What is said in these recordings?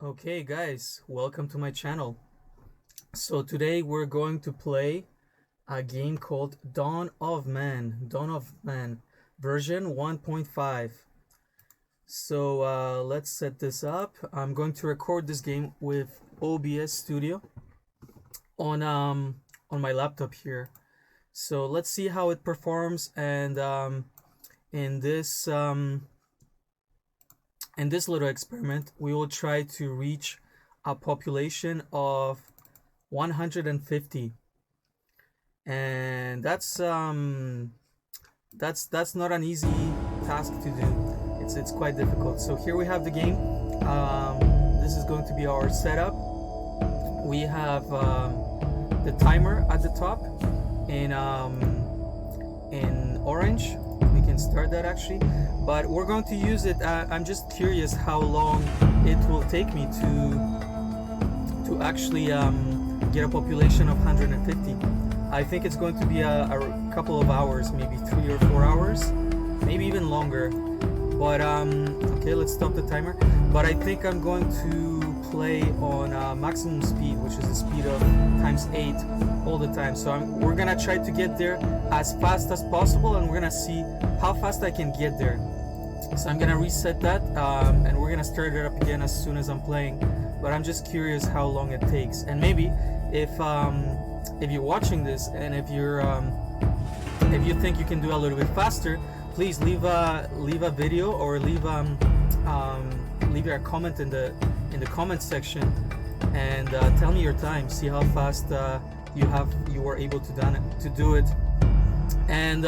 Okay guys, welcome to my channel. So today we're going to play a game called Dawn of Man version 1.5. So let's set this up. I'm going to record this game with OBS Studio on my laptop here. So let's see how it performs, and in this little experiment, we will try to reach a population of 150, and that's not an easy task to do. It's quite difficult. So here we have the game. This is going to be our setup. We have the timer at the top in orange. We can start that actually, but we're going to use it. I'm just curious how long it will take me to actually get a population of 150. I think it's going to be a couple of hours, maybe 3 or 4 hours, maybe even longer. But okay, let's stop the timer. But I think I'm going to play on maximum speed, which is the speed of ×8 all the time. So we're gonna try to get there as fast as possible, and we're gonna see how fast I can get there. So I'm gonna reset that, and we're gonna start it up again as soon as I'm playing. But I'm just curious how long it takes, and maybe if you're watching this and if you think you can do a little bit faster, please leave a video or leave your comment in the comment section, and tell me your time. See how fast you were able to do it. And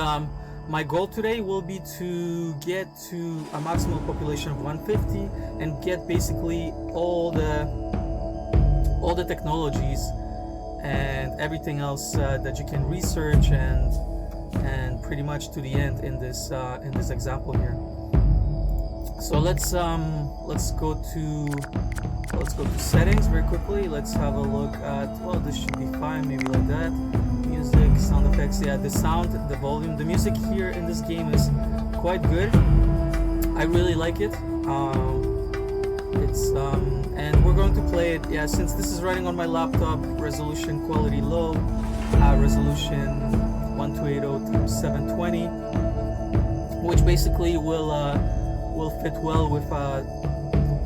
my goal today will be to get to a maximum population of 150 and get basically all the technologies and everything else that you can research, and pretty much to the end in this example here. So let's go to settings very quickly. Let's have a look at, well, this should be fine, maybe like that. Music, sound effects. Yeah, the sound, the volume, the music here in this game is quite good. I really like it. And we're going to play it, yeah, since this is running on my laptop, resolution quality low, resolution 1280x720, which basically will fit well with a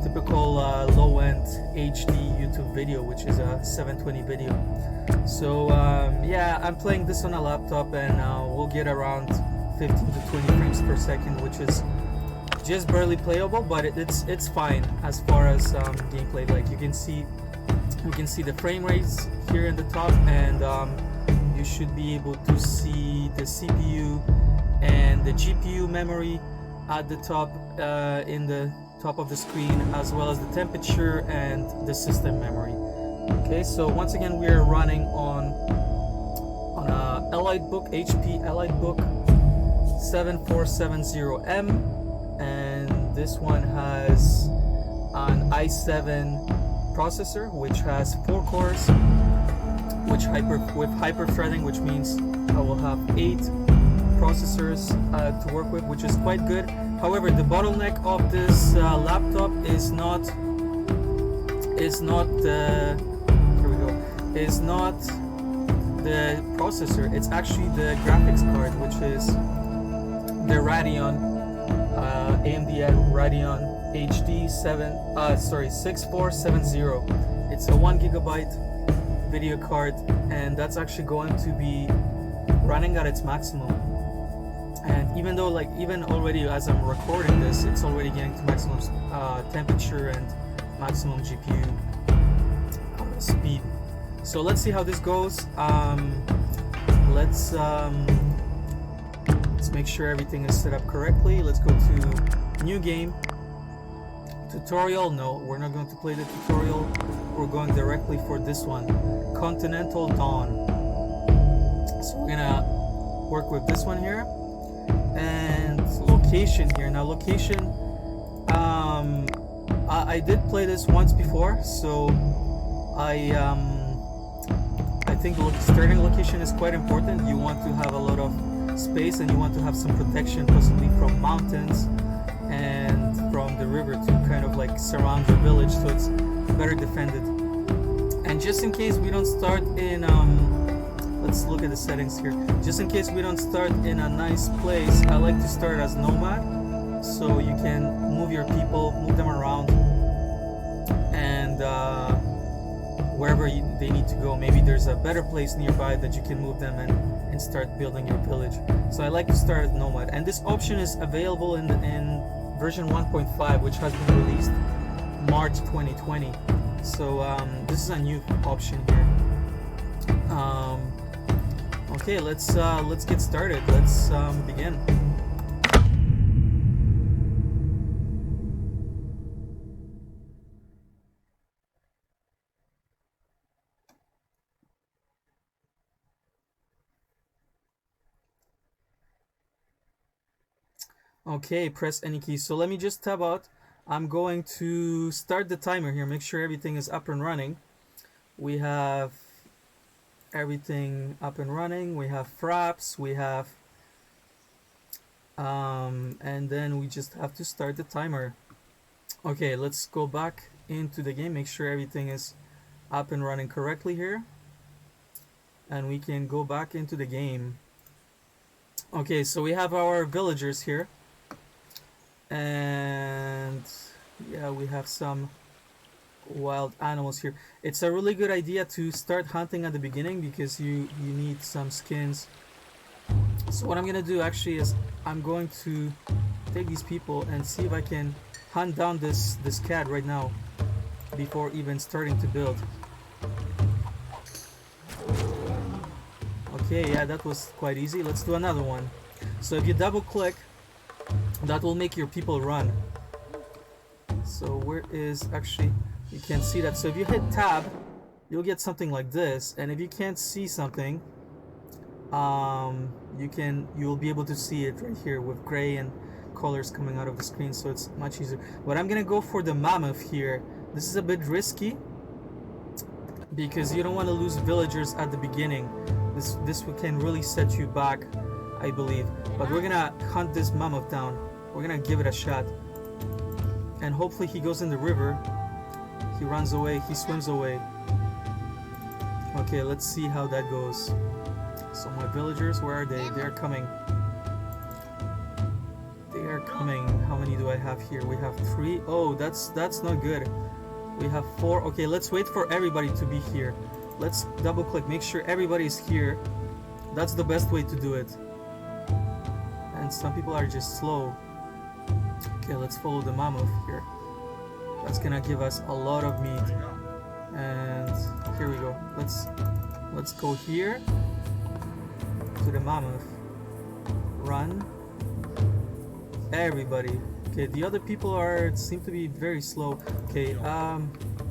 typical low-end HD YouTube video, which is a 720 video. So yeah, I'm playing this on a laptop, and we'll get around 15 to 20 frames per second, which is just barely playable, but it's fine as far as gameplay. Like we can see the frame rates here in the top, and you should be able to see the CPU and the GPU memory at the top, in the top of the screen, as well as the temperature and the system memory. Okay, so once again we are running on a EliteBook, HP EliteBook 7470M, and this one has an i7 processor which has 4 cores, with hyper threading, which means I will have 8 processors to work with, which is quite good. However, the bottleneck of this laptop is not the processor. It's actually the graphics card, which is the Radeon AMD Radeon HD 6470. It's a 1 GB video card, and that's actually going to be running at its maximum. And even though, like, even already as I'm recording this, it's already getting to maximum temperature and maximum GPU speed. So let's see how this goes. Let's make sure everything is set up correctly. Let's go to new game, tutorial. No, we're not going to play the tutorial. We're going directly for this one, Continental Dawn. So we're gonna work with this one here, and location here. Now location, I did play this once before, so I think starting location is quite important. You want to have a lot of space, and you want to have some protection, possibly from mountains and from the river, to kind of like surround your village. So better defended. And just in case we don't start in let's look at the settings here. Just in case we don't start in a nice place, I like to start as nomad, so you can move your people, move them around, and wherever they need to go. Maybe there's a better place nearby that you can move them and start building your village. So I like to start as nomad, and this option is available in version 1.5, which has been released March 2020. So this is a new option here. Okay, let's get started. Let's begin. Okay, press any key. So let me just tab out. I'm going to start the timer here, make sure everything is up and running. We have everything up and running. We have fraps, we have and then we just have to start the timer. Okay, let's go back into the game, make sure everything is up and running correctly here, and we can go back into the game. Okay, so we have our villagers here, and yeah, we have some wild animals here. It's a really good idea to start hunting at the beginning because you need some skins. So what I'm gonna do actually is I'm going to take these people and see if I can hunt down this cat right now before even starting to build. Okay, yeah, that was quite easy. Let's do another one. So if you double click, that will make your people run. So where is actually, you can see that. So if you hit tab, you'll get something like this, and if you can't see something, you'll be able to see it right here with gray and colors coming out of the screen, so it's much easier. But I'm gonna go for the mammoth here. This is a bit risky because you don't want to lose villagers at the beginning. This can really set you back, I believe. But we're gonna hunt this mammoth down. We're gonna give it a shot, and hopefully he goes in the river. He runs away, he swims away. Okay, let's see how that goes. So my villagers, where are they? They're coming. They are coming. How many do I have here? We have 3. Oh, that's not good. We have 4. Okay, let's wait for everybody to be here. Let's double click, make sure everybody is here. That's the best way to do it. And some people are just slow. Okay, let's follow the mammoth here. That's gonna give us a lot of meat. And here we go. Let's go here to the mammoth. Run. Everybody. Okay, the other people seem to be very slow. Okay,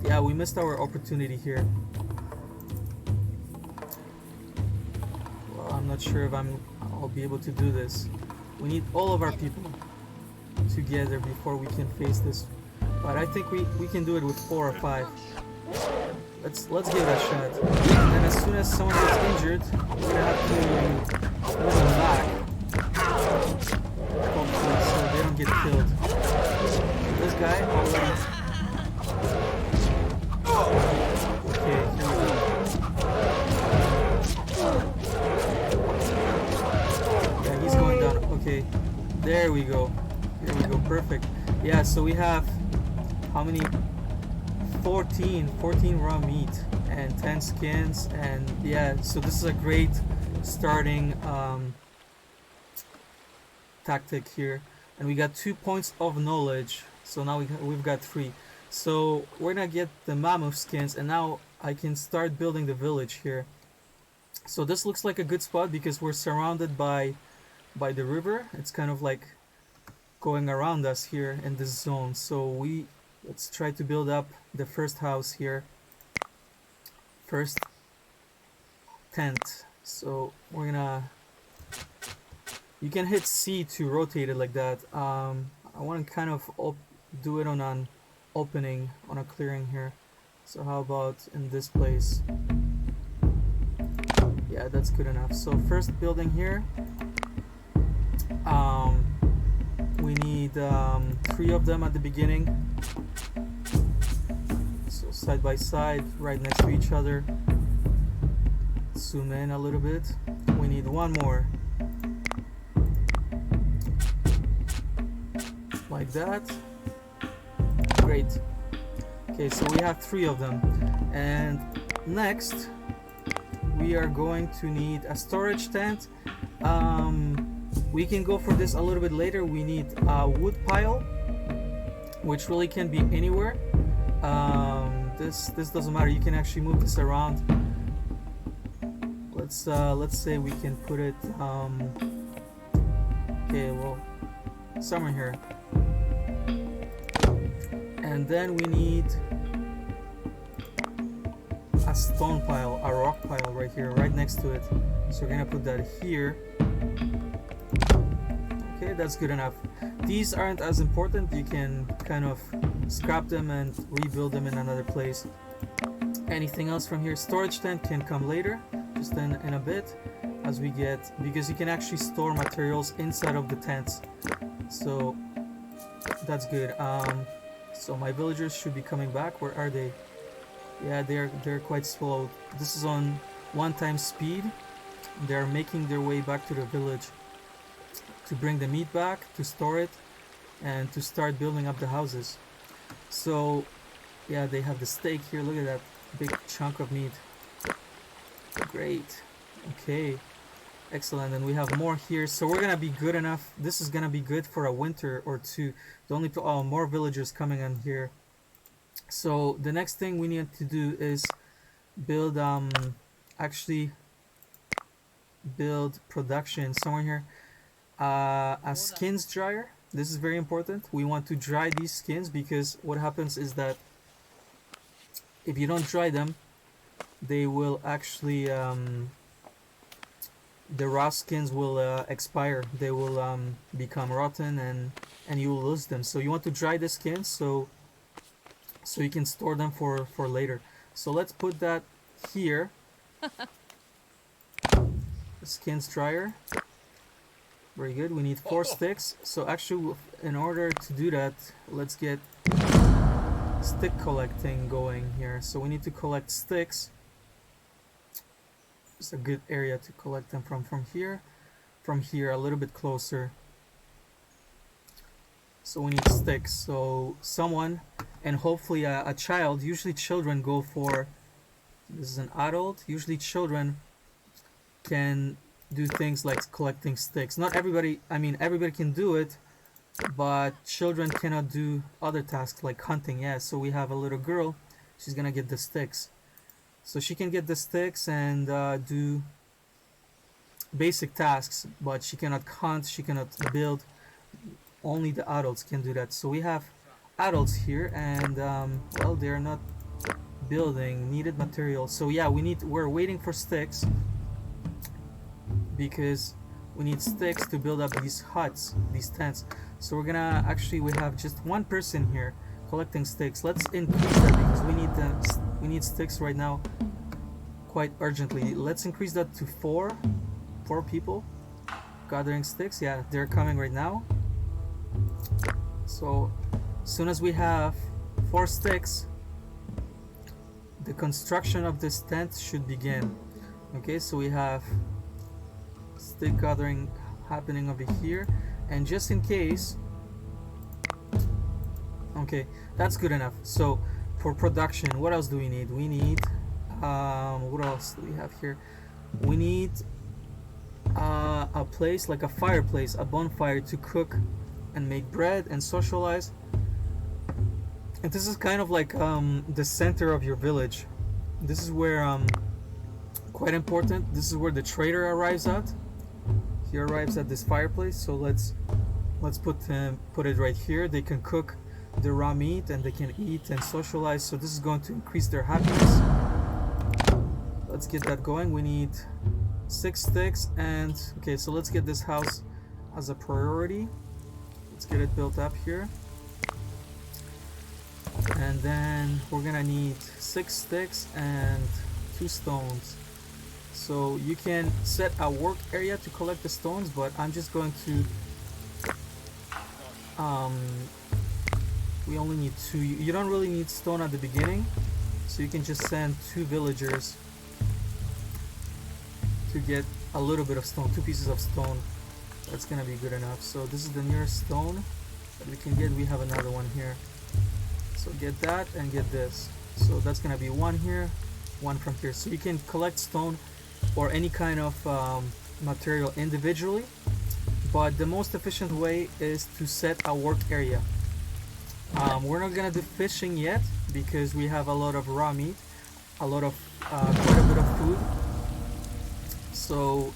yeah, we missed our opportunity here. Well, I'm not sure if I'll be able to do this. We need all of our people together before we can face this. But I think we can do it with 4 or 5. Let's give it a shot. And then as soon as someone gets injured, we're gonna have to move them back. Hopefully, so they don't get killed. This guy already. Okay, here we go. Yeah, he's going down. Okay, there we go. Here we go. Perfect. Yeah, so we have how many? 14 raw meat and 10 skins, and yeah, so this is a great starting tactic here. And we got 2 points of knowledge, so now we've got 3. So we're gonna get the mammoth skins, and now I can start building the village here. So this looks like a good spot because we're surrounded by the river. It's kind of like going around us here in this zone. So let's try to build up the first house here. First tent. So we're gonna, you can hit C to rotate it like that. I want to kind of do it on an opening, on a clearing here. So how about in this place? Yeah, that's good enough. So first building here. We need 3 of them at the beginning. So side by side, right next to each other. Zoom in a little bit. We need one more. Like that. Great. Okay, so we have 3 of them. And next, we are going to need a storage tent. We can go for this a little bit later. We need a wood pile, which really can be anywhere. This doesn't matter. You can actually move this around. Let's say we can put it. Okay, well, somewhere here. And then we need a stone pile, a rock pile right here, right next to it. So we're gonna put that here. Okay, that's good enough. These aren't as important. You can kind of scrap them and rebuild them in another place. Anything else from here? Storage tent can come later, just in a bit, as we get, because you can actually store materials inside of the tents. So that's good. So my villagers should be coming back. Where are they? Yeah, they're quite slow. This is on 1x speed. They're making their way back to the village to bring the meat back, to store it, and to start building up the houses. So yeah, they have the steak here. Look at that big chunk of meat. Great. Okay, excellent. And we have more here, so we're gonna be good enough. This is gonna be good for a winter or two. The only more villagers coming in here. So the next thing we need to do is build actually build production somewhere here. A skins dryer. This is very important. We want to dry these skins, because what happens is that if you don't dry them, they will actually the raw skins will expire. They will become rotten, and you will lose them. So you want to dry the skins so you can store them for later. So let's put that here. The skins dryer. Very good. We need 4 sticks. So actually, in order to do that, let's get stick collecting going here. So we need to collect sticks. It's a good area to collect them from here a little bit closer. So we need sticks. So someone, and hopefully a child, usually children go for, this is an adult, usually children can do things like collecting sticks. Not everybody, I mean everybody can do it, but children cannot do other tasks like hunting. Yeah, so we have a little girl, she's gonna get the sticks. So she can get the sticks and do basic tasks, but she cannot hunt, she cannot build. Only the adults can do that. So we have adults here, and well, they're not building. Needed materials. So yeah, we're waiting for sticks, because we need sticks to build up these huts, these tents. So we're gonna, actually we have just one person here collecting sticks. Let's increase that, because we need sticks right now quite urgently. Let's increase that to 4 people gathering sticks. Yeah, they're coming right now. So as soon as we have 4 sticks, the construction of this tent should begin. Okay, so we have stick gathering happening over here, and just in case, okay, that's good enough. So for production, what else do we need? We need what else do we have here? We need a place, like a fireplace, a bonfire, to cook and make bread and socialize. And this is kind of like the center of your village. This is where quite important, this is where the trader arrives at. He arrives at this fireplace. So let's put it right here. They can cook the raw meat and they can eat and socialize. So this is going to increase their happiness. Let's get that going. We need 6 sticks, and okay, so let's get this house as a priority. Let's get it built up here, and then we're gonna need 6 sticks and 2 stones. So you can set a work area to collect the stones, but I'm just going to we only need 2. You don't really need stone at the beginning, So you can just send 2 villagers to get a little bit of stone, 2 pieces of stone. That's gonna be good enough. So this is the nearest stone that we can get. We have another one here. So get that and get this. So that's gonna be 1 here, 1 from here. So you can collect stone or any kind of material individually, but the most efficient way is to set a work area. We're not gonna do fishing yet because we have a lot of raw meat, a lot of quite a bit of food. So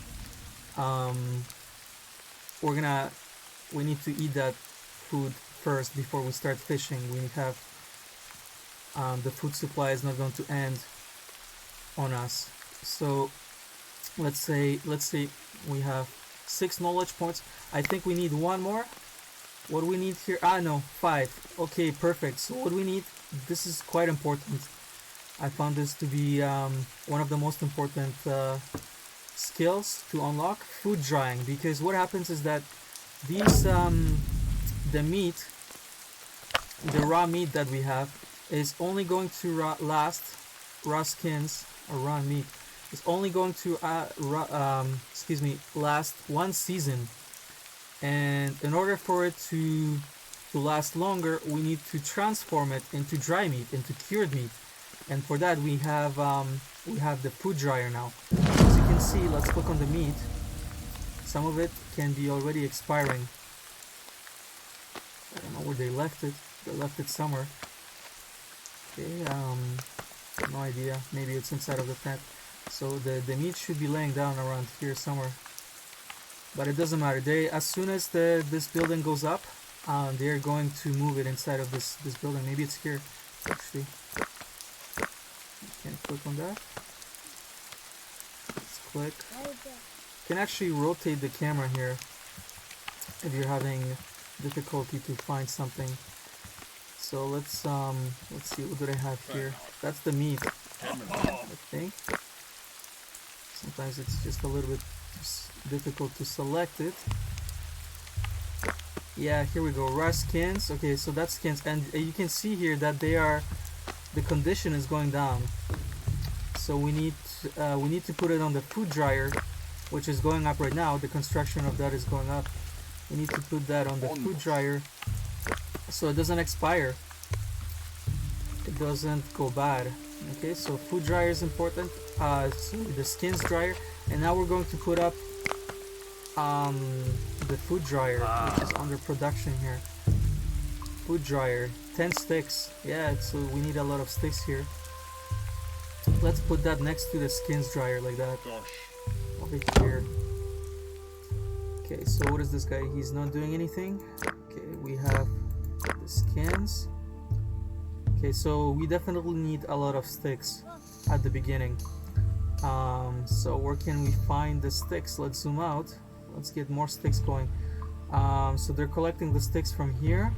we need to eat that food first before we start fishing. We have the food supply is not going to end on us. So let's say we have 6 knowledge points. I think we need 1 more. What do we need here? No, 5. Okay, perfect. So what we need, this is quite important. I found this to be one of the most important skills to unlock: food drying. Because what happens is that these the meat, the raw meat that we have, is only going to last, raw skins or raw meat is only going to last 1 season. And in order for it to last longer, we need to transform it into dry meat, into cured meat. And for that we have the food dryer now. As you can see, let's click on the meat. Some of it can be already expiring. I don't know where they left it. They left it somewhere. Okay, no idea. Maybe it's inside of the tent. So the meat should be laying down around here somewhere. But it doesn't matter. As soon as this building goes up, they're going to move it inside of this building. Maybe it's here, actually. Can't click on that. Let's click. You can actually rotate the camera here if you're having difficulty to find something. So let's see, what do I have here? That's the meat, I think. Sometimes it's just a little bit difficult to select it. Yeah, here we go. Raw skins. Okay, so that's skins, and you can see here that the condition is going down. So we need to put it on the food dryer, which is going up right now. The construction of that is going up. We need to put that on the food dryer so it doesn't expire. It doesn't go bad. Okay, so food dryer is important. So the skins dryer, and now we're going to put up the food dryer, which is under production here. Food dryer, 10 sticks. Yeah, so we need a lot of sticks here. Let's put that next to the skins dryer like that. Over here. Okay, so what is this guy? He's not doing anything. Okay, we have the skins. Okay, so we definitely need a lot of sticks at the beginning. So where can we find the sticks? Let's zoom out. Let's get more sticks going. So they're collecting the sticks from here,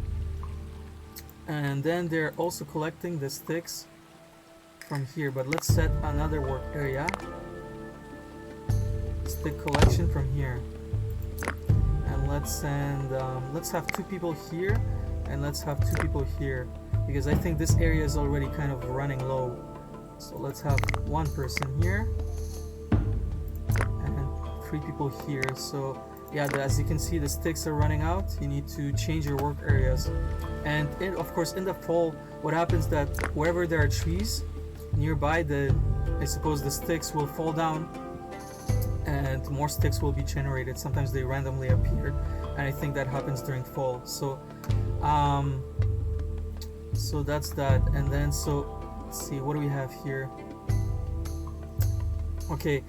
and then they're also collecting the sticks from here. But let's set another work area. Stick collection from here, and let's send. Let's have 2 people here, and let's have 2 people here, because I think this area is already kind of running low. So let's have 1 person here and 3 people here. So yeah, as you can see, the sticks are running out. You need to change your work areas. And of course, in the fall, what happens that wherever there are trees nearby, I suppose the sticks will fall down and more sticks will be generated. Sometimes they randomly appear, and I think that happens during fall. So so that's that. And then let's see, what do we have here? Okay,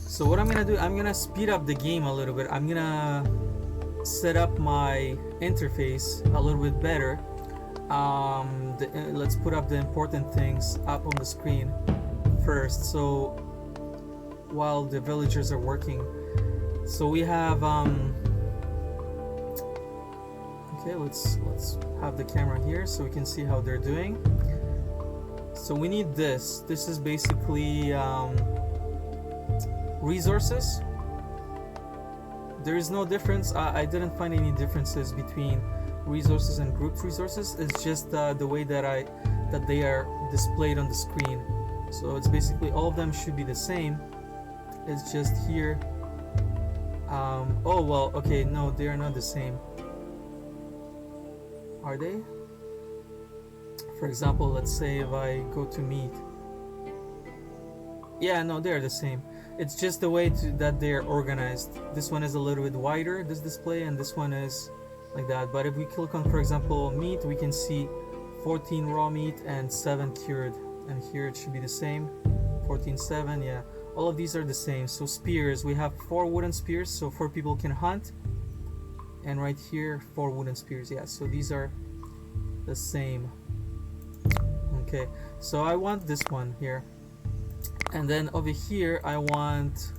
so what I'm gonna do, I'm gonna speed up the game a little bit. I'm gonna set up my interface a little bit better. Let's put up the important things up on the screen first, so while the villagers are working. So we have okay, let's have the camera here so we can see how they're doing. So we need this. This is basically resources. There is no difference. I didn't find any differences between resources and grouped resources. It's just the way that that they are displayed on the screen. So it's basically all of them should be the same. It's just here. Oh well, okay, no, they are not the same. Are they? For example, let's say if I go to meet. Yeah, no, they are the same. It's just the way that they are organized. This one is a little bit wider, this display, and this one is like that. But if we click on, for example, meat, we can see 14 raw meat and 7 cured. And here it should be the same. 14, 7, yeah. All of these are the same. So spears, we have 4 wooden spears, so 4 people can hunt. And right here, 4 wooden spears, yeah. So these are the same. Okay, so I want this one here. And then over here, I want,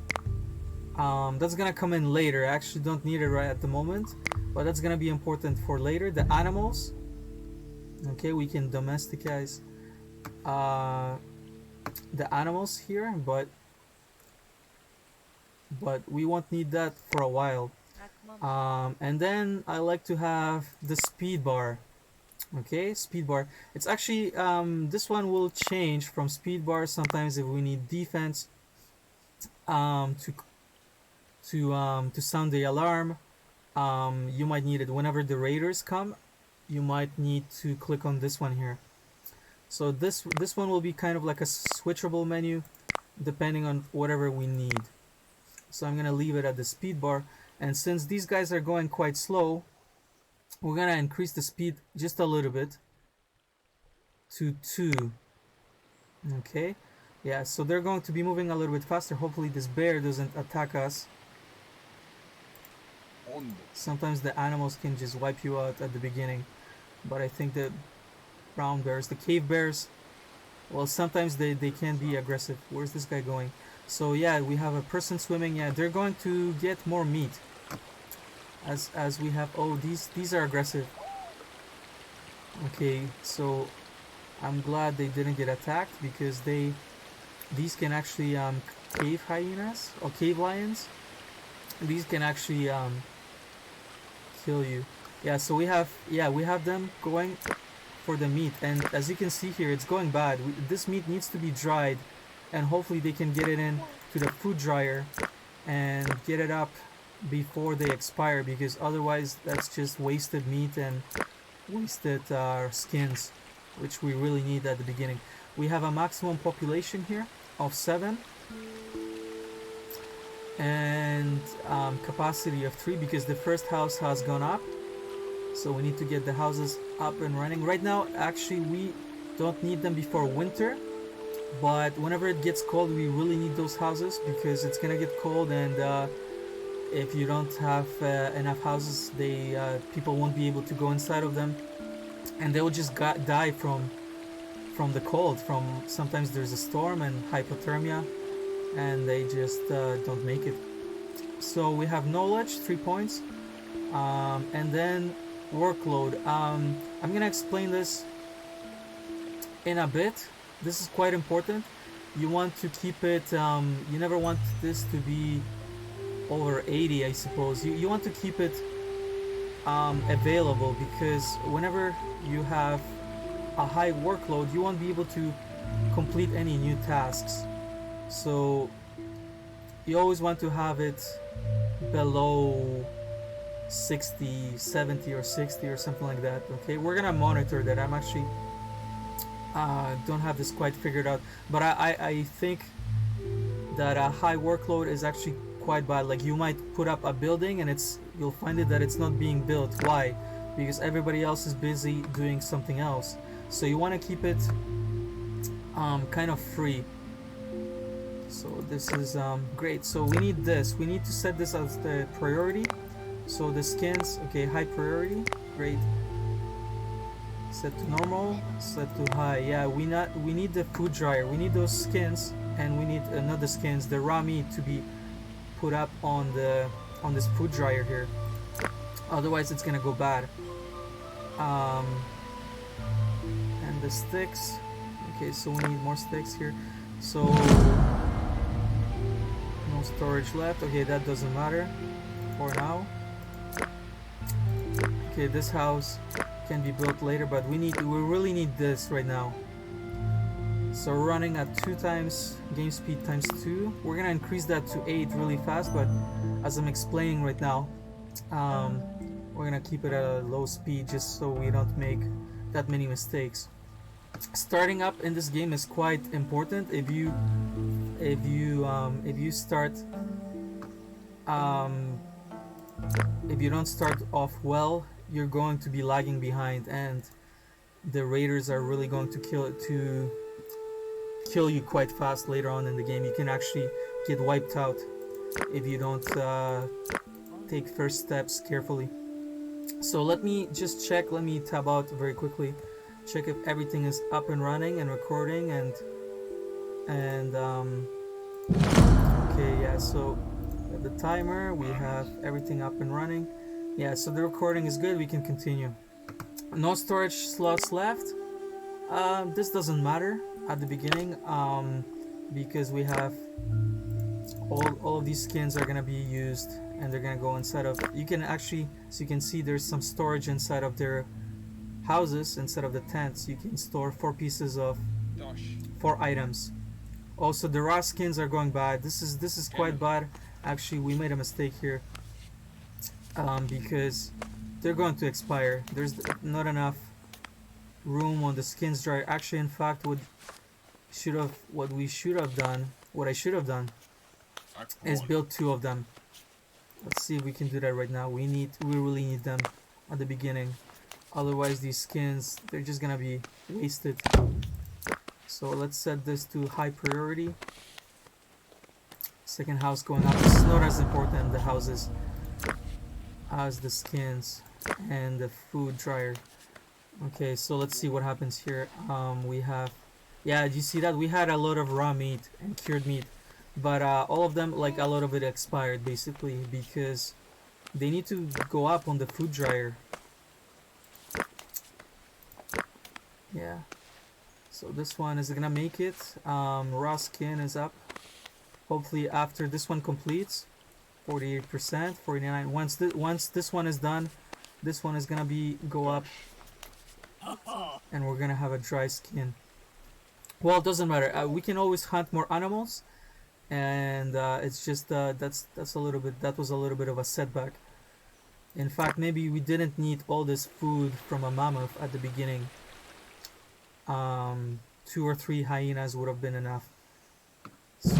that's gonna come in later. I actually don't need it right at the moment, but that's gonna be important for later. The animals, okay, we can domesticize the animals here, but we won't need that for a while. And then I like to have the speed bar. Okay, speed bar. It's actually this one will change from speed bar sometimes if we need defense to sound the alarm. You might need it whenever the raiders come. You might need to click on this one here. So this one will be kind of like a switchable menu depending on whatever we need. So I'm gonna leave it at the speed bar, and since these guys are going quite slow, we're gonna increase the speed just a little bit to 2. Okay, yeah, so they're going to be moving a little bit faster. Hopefully this bear doesn't attack us. Sometimes the animals can just wipe you out at the beginning, but I think the brown bears, the cave bears, well, sometimes they can be aggressive. Where's this guy going? So yeah, we have a person swimming. Yeah, they're going to get more meat as we have. Oh, these are aggressive. Okay, so I'm glad they didn't get attacked, because these can actually cave hyenas or cave lions. These can actually kill you. Yeah, so we have them going for the meat, and as you can see here, it's going bad. This meat needs to be dried, and hopefully they can get it in to the food dryer and get it up before they expire, because otherwise that's just wasted meat and wasted skins, which we really need at the beginning. We have a maximum population here of 7 and capacity of 3, because the first house has gone up, so we need to get the houses up and running. Right now, actually, we don't need them before winter, but whenever it gets cold, we really need those houses, because it's gonna get cold, and if you don't have enough houses, people won't be able to go inside of them, and they will just die from the cold. Sometimes there's a storm and hypothermia, and they just don't make it. So we have knowledge, 3 points, and then workload. I'm gonna explain this in a bit. This is quite important. You want to keep it, you never want this to be over 80, I suppose. You want to keep it available, because whenever you have a high workload, you won't be able to complete any new tasks. So you always want to have it below 60, 70 or 60 or something like that. Okay, we're gonna monitor that. I'm actually don't have this quite figured out, but I think that a high workload is actually quite bad. Like, you might put up a building and you'll find it that it's not being built. Why? Because everybody else is busy doing something else. So you want to keep it kind of free. So this is great. So we need this. We need to set this as the priority. So the skins, okay, high priority, great. Set to normal, set to high. Yeah, we need the food dryer. We need those skins, and we need another skins, the raw meat, to be put up on this food dryer here. Otherwise, it's gonna go bad. And the sticks. Okay, so we need more sticks here. So no storage left. Okay, that doesn't matter for now. Okay, this house can be built later, but we really need this right now. So we're running at 2 times game speed times 2. We're gonna increase that to 8 really fast, but as I'm explaining right now, we're gonna keep it at a low speed just so we don't make that many mistakes. Starting up in this game is quite important. If you start if you don't start off well, you're going to be lagging behind, and the raiders are really going to kill you quite fast later on in the game. You can actually get wiped out if you don't take first steps carefully. So let me just check, let me tab out very quickly, check if everything is up and running and recording, and okay, yeah, so the timer, we have everything up and running. Yeah, so the recording is good, we can continue. No storage slots left. This doesn't matter at the beginning, because we have all of these skins are gonna be used, and they're gonna go inside of, you can actually, so you can see there's some storage inside of their houses. Instead of the tents, you can store 4 pieces of 4 items. Also, the raw skins are going bad. This is quite bad. Actually, we made a mistake here, because they're going to expire. There's not enough room on the skins dryer. Actually, in fact, what I should have done is build 2 of them. Let's see if we can do that right now. We really need them at the beginning. Otherwise, these skins, they're just gonna be wasted. So let's set this to high priority. Second house going up. This is not as important, the houses, as the skins and the food dryer. Okay, so let's see what happens here. We have, yeah, do you see that? We had a lot of raw meat and cured meat, but all of them, like a lot of it expired basically, because they need to go up on the food dryer. Yeah, so this one is gonna make it. Raw skin is up. Hopefully after this one completes, 48%, 49. Once this one is done, this one is gonna go up, and we're gonna have a dry skin. Well, it doesn't matter. We can always hunt more animals, and it's just that was a little bit of a setback. In fact, maybe we didn't need all this food from a mammoth at the beginning. 2 or 3 hyenas would have been enough. So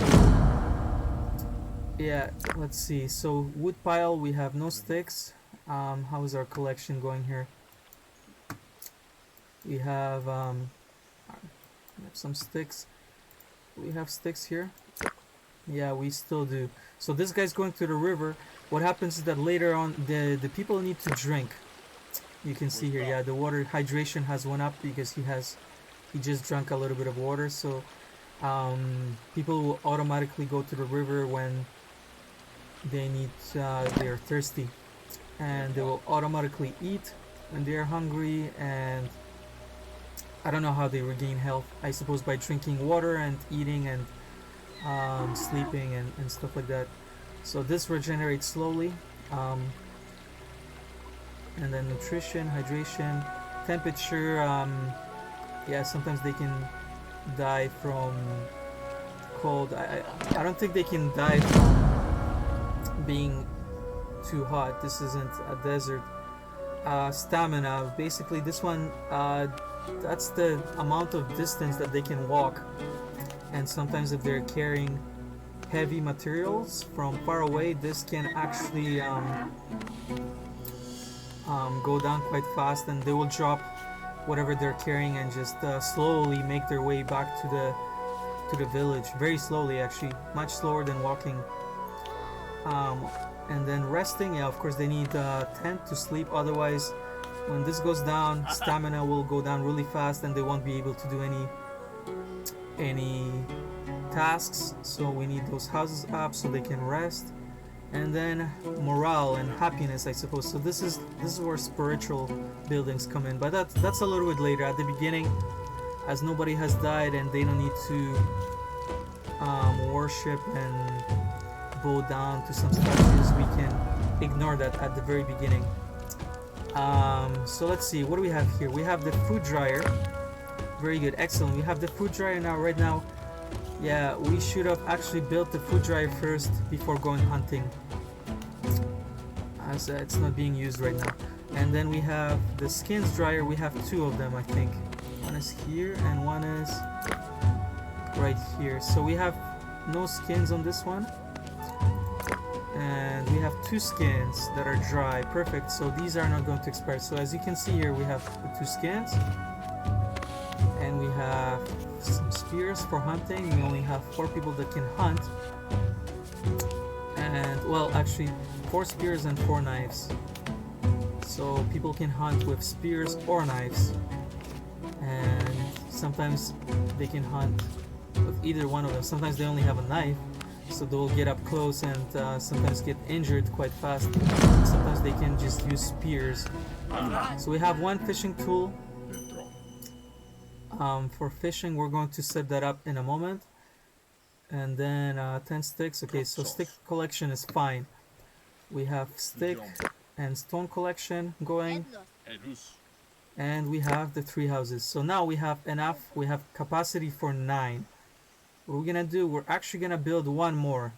yeah, let's see. So wood pile, we have no sticks. How is our collection going here? We have some sticks. We have sticks here. Yeah, we still do. So this guy's going to the river. What happens is that later on the people need to drink. You can see here, yeah, the water hydration has went up because he just drank a little bit of water. So people will automatically go to the river when they're thirsty, and they will automatically eat when they're hungry. And I don't know how they regain health. I suppose by drinking water and eating and sleeping and stuff like that. So this regenerates slowly. And then nutrition, hydration, temperature. Yeah, sometimes they can die from cold. I don't think they can die from being too hot. This isn't a desert. Stamina, basically this one, that's the amount of distance that they can walk. And sometimes if they're carrying heavy materials from far away, this can actually go down quite fast, and they will drop whatever they're carrying and just slowly make their way back to the village. Very slowly, actually, much slower than walking. And then resting, yeah, of course they need a tent to sleep. Otherwise, when this goes down, stamina will go down really fast, and they won't be able to do any tasks. So we need those houses up so they can rest. And then morale and happiness, I suppose. So this is where spiritual buildings come in, but that's a little bit later. At the beginning, as nobody has died and they don't need to worship and bow down to some statues, we can ignore that at the very beginning. So let's see, what do we have here? We have the food dryer. very good, excellent. We have the food dryer now. Right now, yeah, we should have actually built the food dryer first before going hunting, as it's not being used right now. And then we have the skins dryer. We have two of them, I think. One is here and one is right here. So we have no skins on this one, and we have two skins that are dry. Perfect. So these are not going to expire. So as you can see here, we have the two skins, and we have some spears for hunting. We only have 4 people that can hunt, and well, actually 4 spears and 4 knives. So people can hunt with spears or knives, and sometimes they can hunt with either one of them. Sometimes they only have a knife, so they'll get up close and sometimes get injured quite fast. Sometimes they can just use spears. So we have 1 fishing tool. For fishing, we're going to set that up in a moment. And then 10 sticks. Okay, so stick collection is fine. We have stick and stone collection going, and we have the 3 houses. So now we have enough. We have capacity for 9. What we're gonna do, we're actually gonna build 1 more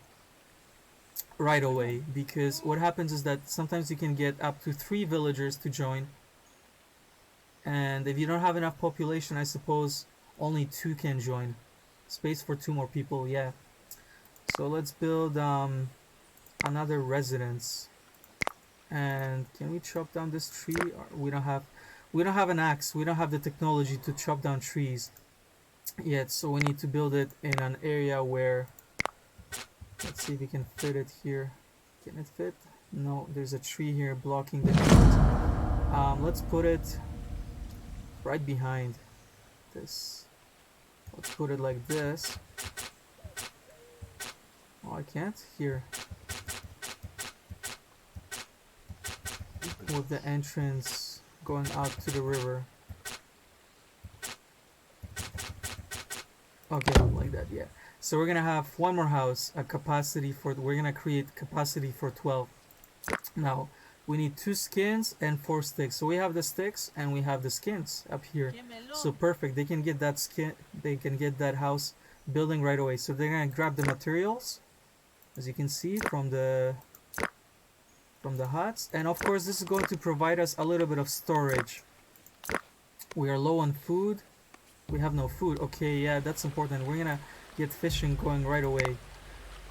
right away, because what happens is that sometimes you can get up to 3 villagers to join, and if you don't have enough population, I suppose only 2 can join. Space for 2 more people, yeah. So let's build another residence. And can we chop down this tree? We don't have an axe. We don't have the technology to chop down trees yet, so we need to build it in an area where, let's see if we can fit it here. Can it fit? No, there's a tree here blocking the entrance. Let's put it right behind this. Let's put it like this. Oh, I can't? Here. With the entrance going out to the river. Okay, like that, yeah. So we're gonna have 1 more house, a capacity for, we're gonna create capacity for 12. Now, we need 2 skins and 4 sticks. So we have the sticks and we have the skins up here. So perfect, they can get that skin, they can get that house building right away. So they're gonna grab the materials, as you can see, from the huts, and of course this is going to provide us a little bit of storage. We are low on food. We have no food. Okay, yeah, that's important. We're gonna get fishing going right away.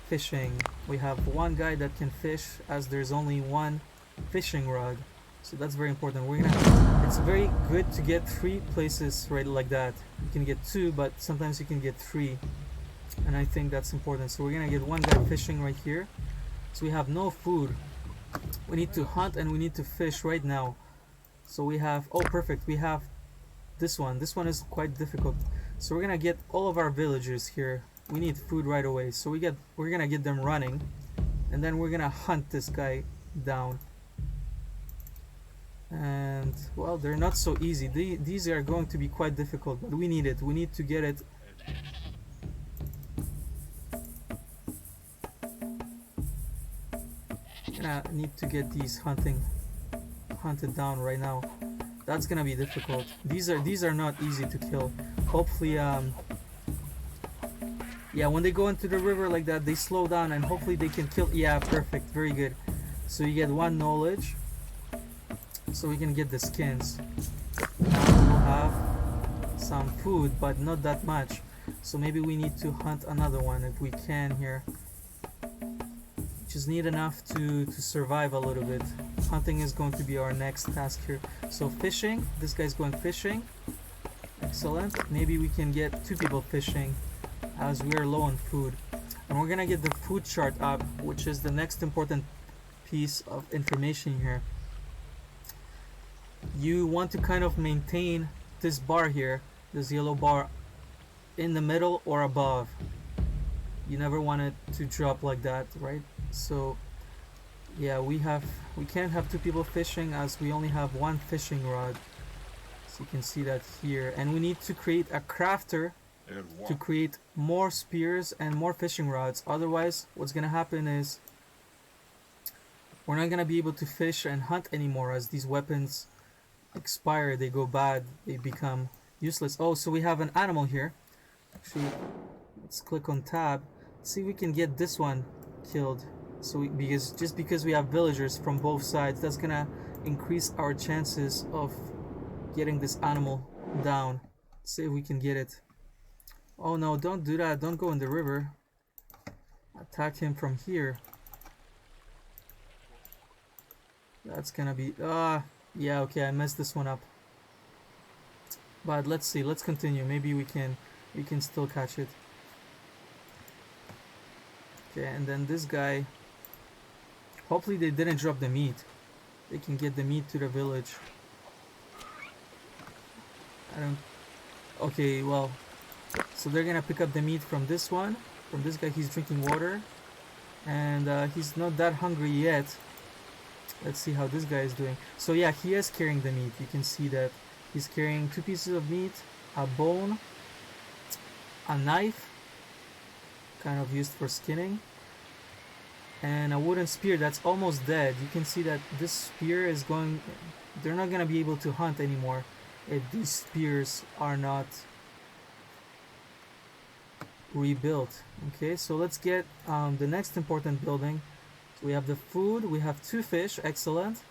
Fishing. We have 1 guy that can fish, as there's only 1 fishing rod. So that's very important. It's very good to get 3 places right like that. You can get 2, but sometimes you can get 3. And I think that's important. So we're gonna get 1 guy fishing right here. So we have no food. We need to hunt and we need to fish right now. So we have, oh perfect, we have this one. This one is quite difficult. So we're gonna get all of our villagers here. We need food right away. So we're gonna get them running, and then we're gonna hunt this guy down. And well, they're not so easy. These are going to be quite difficult, but we need it. We need to get it. Gonna need to get these hunted down right now. That's gonna be difficult. These are not easy to kill. Hopefully, yeah, when they go into the river like that, they slow down, and hopefully they can kill. Yeah, perfect, very good. So you get 1 knowledge, so we can get the skins. Now we'll have some food, but not that much. So maybe we need to hunt another one if we can here. Just need enough to survive a little bit. Hunting is going to be our next task here. So fishing, this guy's going fishing. Excellent. Maybe we can get 2 people fishing, as we're low on food. And we're gonna get the food chart up, which is the next important piece of information here. You want to kind of maintain this bar here, this yellow bar, in the middle or above. You never want it to drop like that, right? So yeah, we can't have 2 people fishing, as we only have 1 fishing rod. So you can see that here, and we need to create a crafter to create more spears and more fishing rods. Otherwise, what's gonna happen is we're not gonna be able to fish and hunt anymore, as these weapons expire, they go bad, they become Useless. Oh, so we have an animal here. Actually, let's click on tab. See if we can get this one killed. So because we have villagers from both sides, that's gonna increase our chances of getting this animal down. See if we can get it. Oh no, don't do that. Don't go in the river. Attack him from here. That's gonna be yeah, okay, I messed this one up. But let's see, let's continue. Maybe we can still catch it. Okay, and then this guy, hopefully they didn't drop the meat. They can get the meat to the village. I don't... Okay, well, so they're gonna pick up the meat from this one. From this guy, he's drinking water. And he's not that hungry yet. Let's see how this guy is doing. So yeah, he is carrying the meat. You can see that he's carrying 2 pieces of meat, a bone, a knife, kind of used for skinning, and a wooden spear that's almost dead. You can see that this spear is going... They're not going to be able to hunt anymore if these spears are not rebuilt. Okay, so let's get the next important building. So we have the food, we have 2 fish, excellent.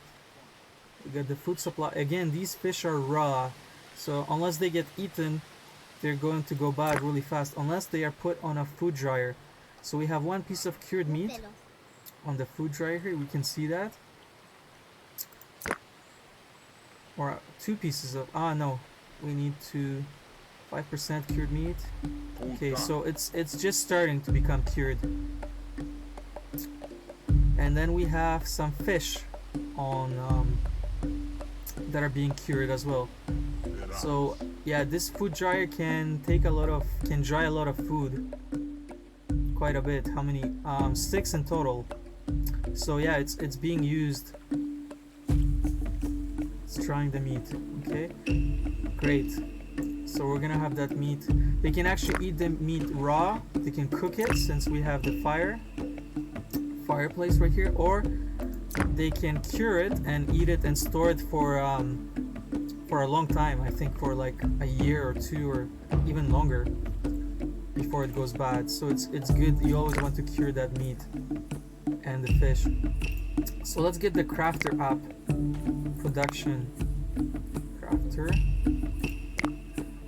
We got the food supply. Again, these fish are raw, so unless they get eaten, they're going to go bad really fast, unless they are put on a food dryer. So we have 1 piece of cured meat on the food dryer here, we can see that. Or 2 pieces of, no, we need 5% cured meat. Okay, so it's just starting to become cured. And then we have some fish on that are being cured as well. So yeah, this food dryer can dry a lot of food, quite a bit. How many? 6 in total. So yeah, it's being used. It's drying the meat. Okay, great. So we're gonna have that meat. They can actually eat the meat raw. They can cook it since we have the fireplace right here, or they can cure it and eat it and store it for a long time. I think for like a year or 2 or even longer before it goes bad. So it's good. You always want to cure that meat and the fish. So let's get the crafter up. Production crafter.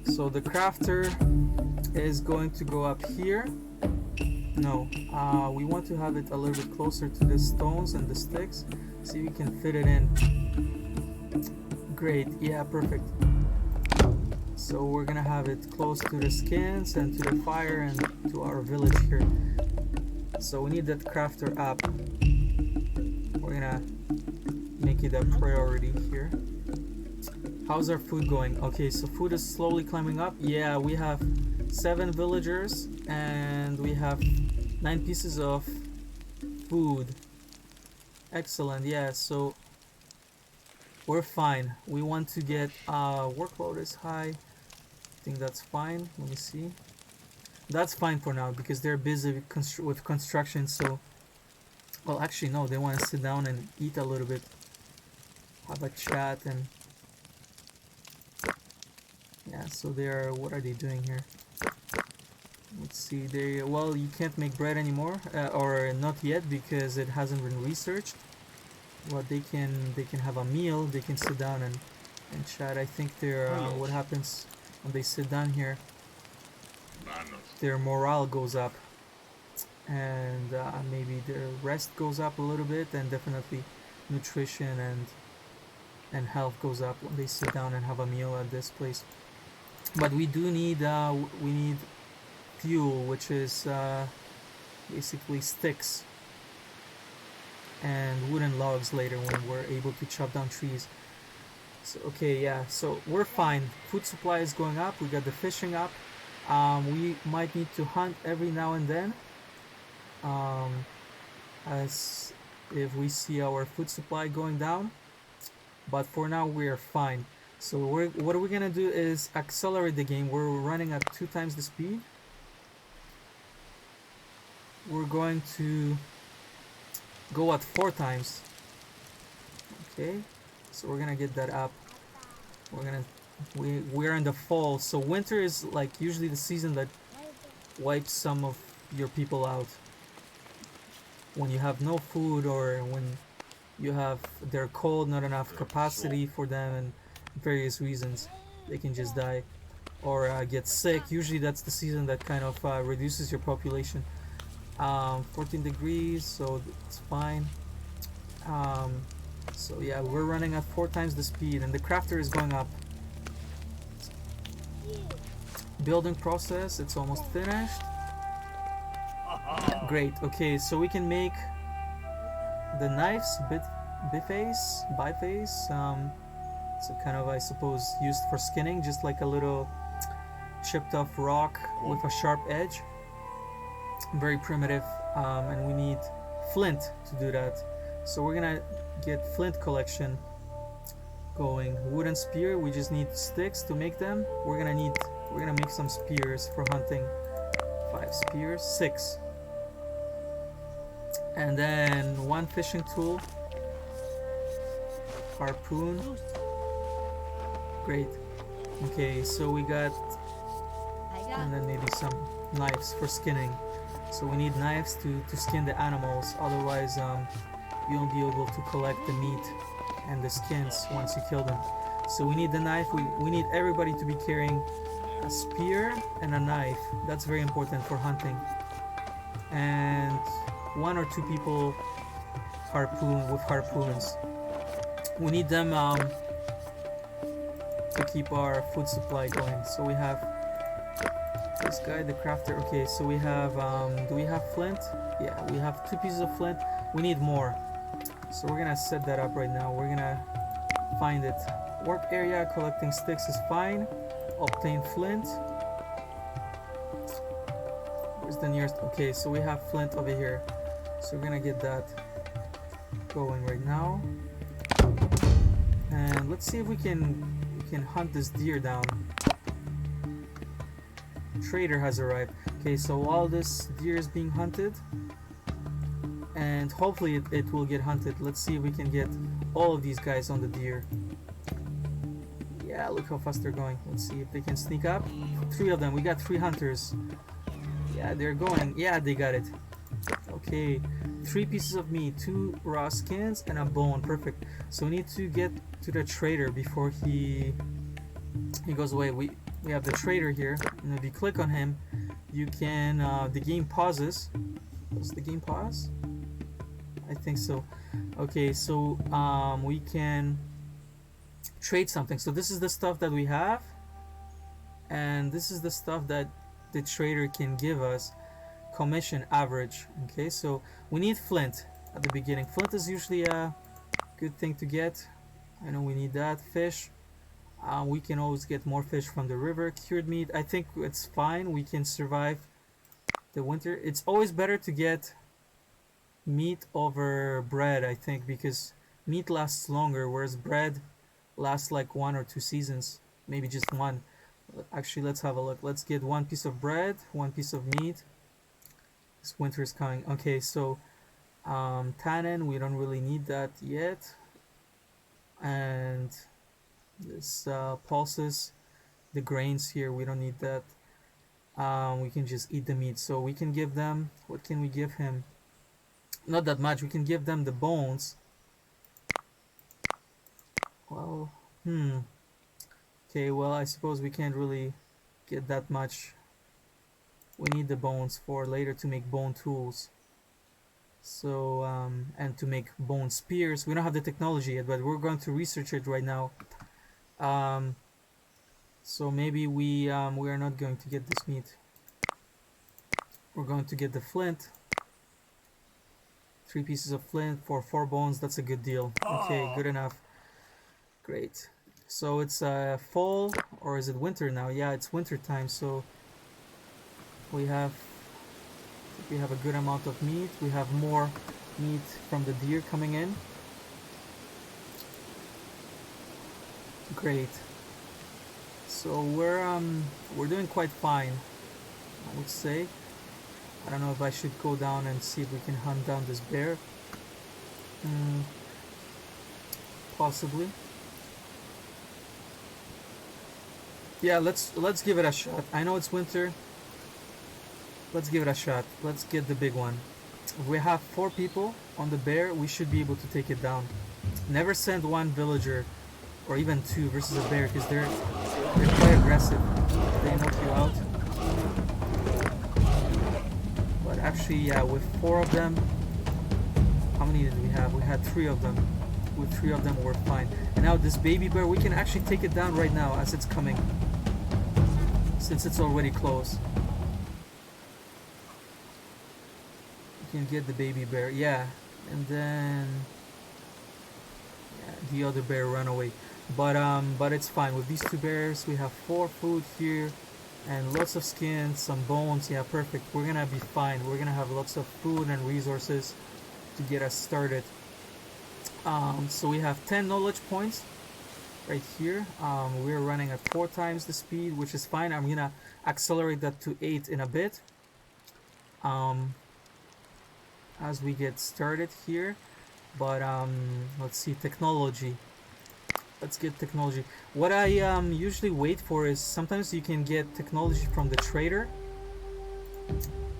So the crafter is going to go up here. No, we want to have it a little bit closer to the stones and the sticks. See if we can fit it in. Great, yeah, perfect. So we're gonna have it close to the skins and to the fire and to our village here. So we need that crafter up. We're gonna make it a priority here. How's our food going? Okay, so food is slowly climbing up. Yeah, we have 7 villagers and we have 9 pieces of food. Excellent, yeah, so we're fine. We want to get workload is high. I think that's fine. Let me see. That's fine for now because they're busy with construction. So, well, actually no, they want to sit down and eat a little bit, have a chat, and yeah. So they're, what are they doing here? Let's see. Well, you can't make bread anymore, or not yet because it hasn't been researched. But they can have a meal. They can sit down and chat. I think what happens when they sit down here, their morale goes up, and maybe their rest goes up a little bit, and definitely nutrition and health goes up when they sit down and have a meal at this place. But we do need we need fuel, which is basically sticks and wooden logs later when we're able to chop down trees. So okay, yeah, so we're fine. Food supply is going up. We got the fishing up. We might need to hunt every now and then, as if we see our food supply going down, but for now we are fine. So what we're gonna do is accelerate the game. We're running at 2 times the speed. We're going to go at 4 times. Okay, so we're gonna get that up. We're gonna we're in the fall, so winter is like usually the season that wipes some of your people out. When you have no food, or when you have they're cold, not enough capacity for them, and various reasons, they can just die or get sick. Usually that's the season that kind of reduces your population. 14 degrees, so it's fine. um, so yeah, we're running at 4 times the speed, and the crafter is going up. Building process, it's almost finished. Great. Okay, so we can make the knives biface. So kind of, I suppose, used for skinning, just like a little chipped off rock with a sharp edge. Very primitive, and we need flint to do that. So we're gonna get flint collection going. Wooden spear, we just need sticks to make them. We're gonna make some spears for hunting. 5 spears, 6. And then 1 fishing tool, harpoon. Great. Okay, so we got, and then maybe some knives for skinning. So we need knives to skin the animals, otherwise you won't be able to collect the meat and the skins once you kill them. So we need the knife. We need everybody to be carrying a spear and a knife. That's very important for hunting. And 1 or 2 people with harpoons. We need them to keep our food supply going. So we have this guy, the crafter. Okay, so we have do we have flint? Yeah, we have 2 pieces of flint. We need more, so we're gonna set that up right now. We're gonna find it. Work area, collecting sticks is fine. Obtain flint. Where's the nearest? Okay, so we have flint over here, so we're gonna get that going right now. And let's see if we can hunt this deer down. Trader has arrived. Okay, so while this deer is being hunted, and hopefully it will get hunted, let's see if we can get all of these guys on the deer. Yeah, look how fast they're going. Let's see if they can sneak up. 3 of them. We got 3 hunters. Yeah, they're going. Yeah, they got it. Okay, 3 pieces of meat, 2 raw skins, and a bone. Perfect. So we need to get to the trader before he goes away. We have the trader here, and if you click on him, you can the game pauses. Does the game pause? I think so. Okay, so we can trade something. So this is the stuff that we have, and this is the stuff that the trader can give us. Commission average. Okay, so we need flint at the beginning. Flint is usually a good thing to get. I know we need that. Fish, we can always get more fish from the river. Cured meat, I think it's fine. We can survive the winter. It's always better to get meat over bread, I think, because meat lasts longer, whereas bread lasts like 1 or 2 seasons, maybe just 1. Actually, let's have a look. Let's get 1 piece of bread, 1 piece of meat. This winter is coming. Okay, so tannin, we don't really need that yet. And this pulses, the grains here, we don't need that. We can just eat the meat. So we can give them, what can we give him? Not that much. We can give them the bones. Well, okay, well, I suppose we can't really get that much. We need the bones for later to make bone tools. So, and to make bone spears. We don't have the technology yet, but we're going to research it right now. So maybe we are not going to get this meat. We're going to get the flint. 3 pieces of flint for 4 bones. That's a good deal. Okay, good enough. Great. So it's fall, or is it winter now? Yeah, it's winter time. So we have a good amount of meat. We have more meat from the deer coming in. Great. So we're doing quite fine, I would say. I don't know if I should go down and see if we can hunt down this bear. Possibly. Yeah, let's give it a shot. I know it's winter. Let's give it a shot. Let's get the big one. If we have 4 people on the bear, we should be able to take it down. Never send 1 villager or even 2 versus a bear, because they're quite aggressive. They knock you out. But actually, yeah, with 4 of them, how many did we have? We had 3 of them. With 3 of them, we're fine. And now this baby bear, we can actually take it down right now as it's coming, since it's already close. You can get the baby bear, yeah, and then yeah, the other bear run away. But it's fine. With these 2 bears, we have 4 food here and lots of skins, some bones. Yeah, perfect. We're gonna be fine. We're gonna have lots of food and resources to get us started. So we have 10 knowledge points right here. We're running at 4 times the speed, which is fine. I'm gonna accelerate that to 8 in a bit as we get started here. But let's see, technology. Let's get technology. What I usually wait for is, sometimes you can get technology from the trader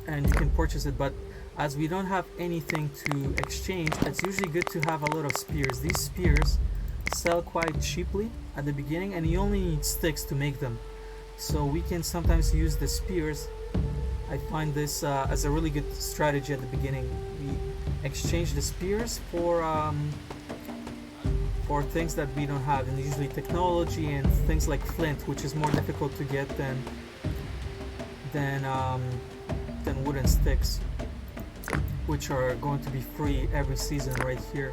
and you can purchase it, but as we don't have anything to exchange, it's usually good to have a lot of spears. These spears sell quite cheaply at the beginning, and you only need sticks to make them. So we can sometimes use the spears. I find this as a really good strategy at the beginning. We exchange the spears for things that we don't have, and usually technology and things like flint, which is more difficult to get than wooden sticks, which are going to be free every season right here.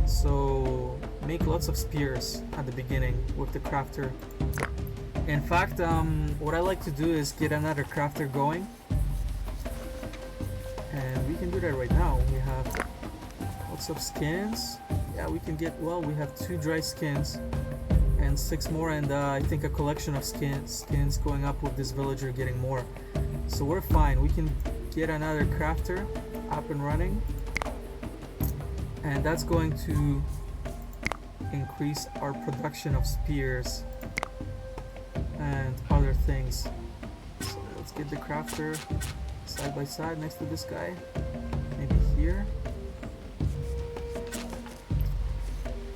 So make lots of spears at the beginning with the crafter. In fact, what I like to do is get another crafter going, and we can do that right now. We have lots of skins. Yeah, we can get, well, we have 2 dry skins and 6 more, and I think a collection of skins going up with this villager getting more. So we're fine. We can get another crafter up and running, and that's going to increase our production of spears and other things. So let's get the crafter side by side next to this guy, maybe here.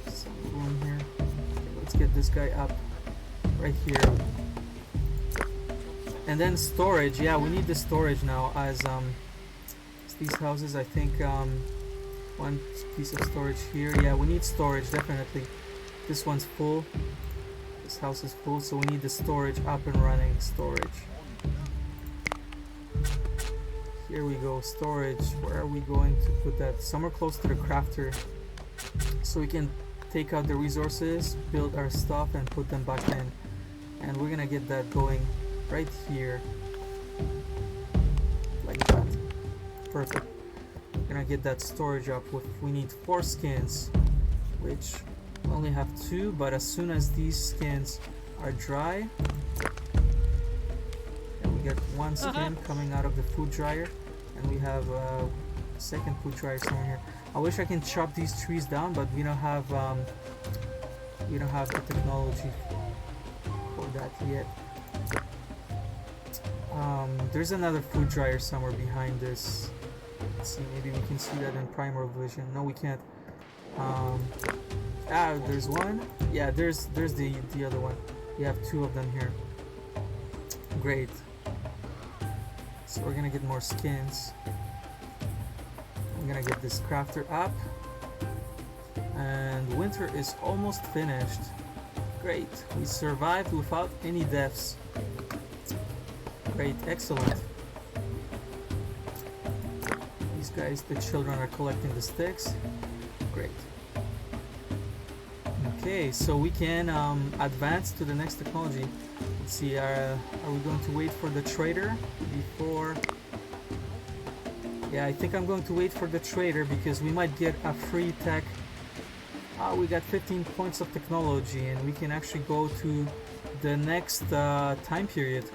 Some room here. Okay, let's get this guy up right here. And then storage. Yeah, we need the storage now, as these houses, I think 1 piece of storage here. Yeah, we need storage, definitely. This one's full. This house is full, so we need the storage up and running. Storage. Here we go, storage. Where are we going to put that? Somewhere close to the crafter, so we can take out the resources, build our stuff, and put them back in. And we're gonna get that going right here, like that. Perfect. We're gonna get that storage up. We need 4 skins, which we only have 2, but as soon as these skins are dry, and we get 1 skin coming out of the food dryer, and we have a second food dryer somewhere here. I wish I can chop these trees down, but we don't have the technology for that yet. There's another food dryer somewhere behind this. Let's see, maybe we can see that in primary vision. No, we can't. There's one. Yeah, there's the other one. We have 2 of them here. Great. So we're gonna get more skins. I'm gonna get this crafter up, and winter is almost finished. Great. We survived without any deaths. Great, excellent. These guys, the children, are collecting the sticks. Great. Okay, so we can advance to the next technology. Let's see, are we going to wait for the trader before? Yeah, I think I'm going to wait for the trader, because we might get a free tech. We got 15 points of technology, and we can actually go to the next time period.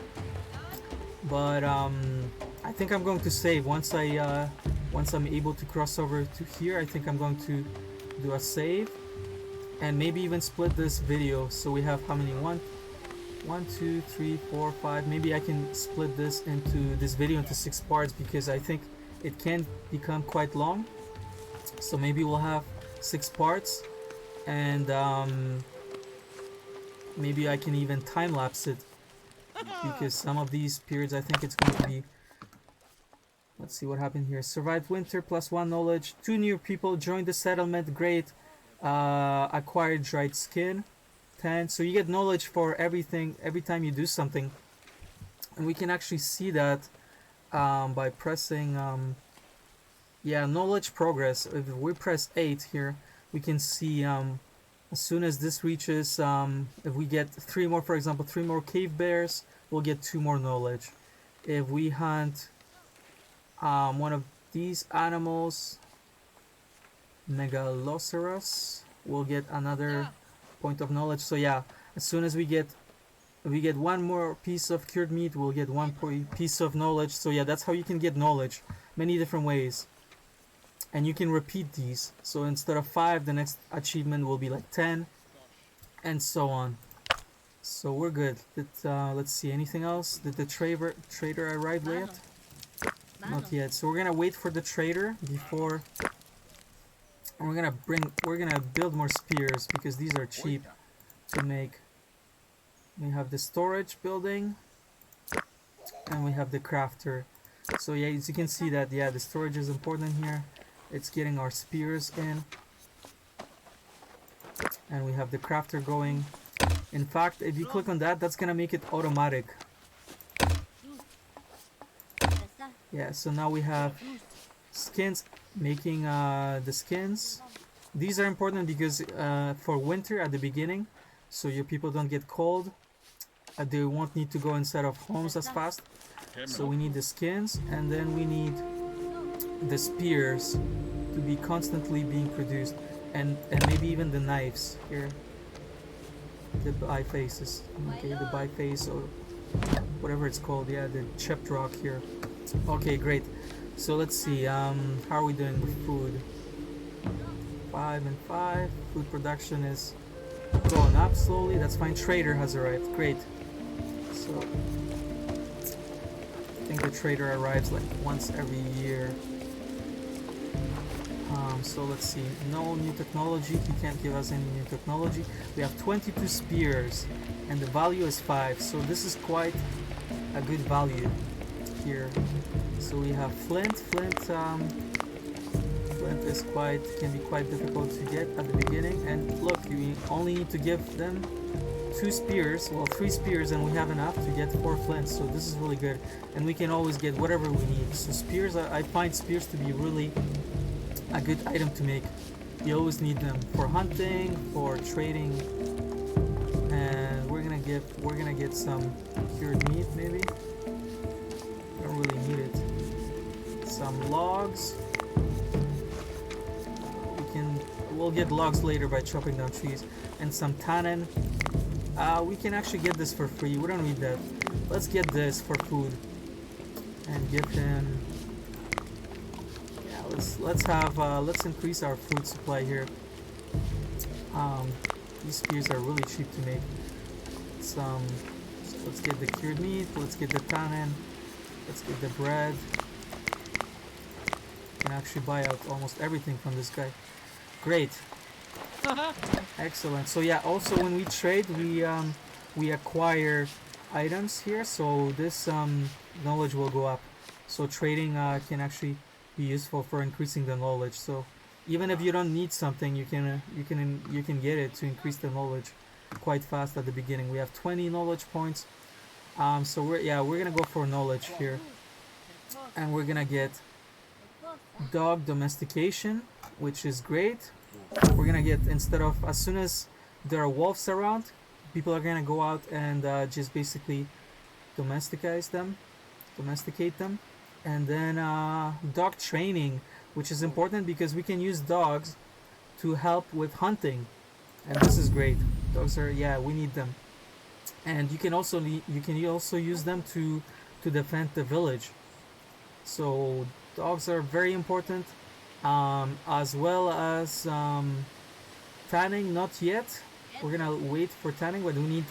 But I think I'm going to save once I'm able to cross over to here. I think I'm going to do a save, and maybe even split this video, so we have how many? 1, 1, 2, 3, 4, 5. Maybe I can split this video into 6 parts because I think it can become quite long. So maybe we'll have 6 parts, and maybe I can even time lapse it because some of these periods I think it's going to be. Let's see what happened here. Survived winter, +1 knowledge. 2 new people joined the settlement. Great. Acquired dried skin. 10. So you get knowledge for everything every time you do something. And we can actually see that by pressing knowledge progress. If we press 8 here, we can see as soon as this reaches, if we get 3 more, for example, 3 more cave bears, we'll get 2 more knowledge. If we hunt one of these animals, Megaloceros, we'll get another point of knowledge. So yeah, as soon as we get 1 more piece of cured meat, we'll get 1 piece of knowledge. So yeah, that's how you can get knowledge, many different ways. And you can repeat these. So instead of 5, the next achievement will be like 10, and so on. So we're good. Let's see, anything else? Did the trader arrive yet? Not yet. So we're gonna wait for the trader before, and we're gonna build more spears because these are cheap to make. We have the storage building, and we have the crafter. So yeah, as you can see that the storage is important here. It's getting our spears in, and we have the crafter going. In fact, if you click on that, that's gonna make it automatic. Yeah, so now we have skins, making the skins. These are important because for winter at the beginning, so your people don't get cold. They won't need to go inside of homes as fast. So we need the skins, and then we need the spears to be constantly being produced, and maybe even the knives here. The bifaces, okay, the biface or whatever it's called, yeah, the chipped rock here. Okay, great. So let's see, how are we doing with food? 5 and 5. Food production is going up slowly. That's fine. Trader has arrived. Great. So I think the trader arrives like once every year. So let's see. No new technology. He can't give us any new technology. We have 22 spears, and the value is 5. So this is quite a good value here. So we have flint. Flint is can be quite difficult to get at the beginning. And look, you only need to give them 2 spears, well 3 spears, and we have enough to get 4 flints. So this is really good, and we can always get whatever we need. So spears, I find spears to be really a good item to make. You always need them for hunting, for trading, and we're gonna get some cured meat maybe. Don't really need it. Some logs. We'll get logs later by chopping down trees, and some tannin. We can actually get this for free. We don't need that. Let's get this for food and give him. Let's increase our food supply here. These spears are really cheap to make. So let's get the cured meat. Let's get the tannin. Let's get the bread. Can actually buy out almost everything from this guy. Great. Excellent. So yeah, also when we trade, we acquire items here, so this knowledge will go up. So trading can actually be useful for increasing the knowledge. So even if you don't need something, you can get it to increase the knowledge quite fast at the beginning. We have 20 knowledge points. So we're gonna go for knowledge here, and we're gonna get dog domestication, which is great. We're gonna get, instead of, as soon as there are wolves around, people are gonna go out and just basically domesticate them. And then dog training, which is important because we can use dogs to help with hunting, and this is great. Dogs are, we need them. And you can also use them to defend the village. So dogs are very important, as well as tanning. Not yet. We're gonna wait for tanning, but we need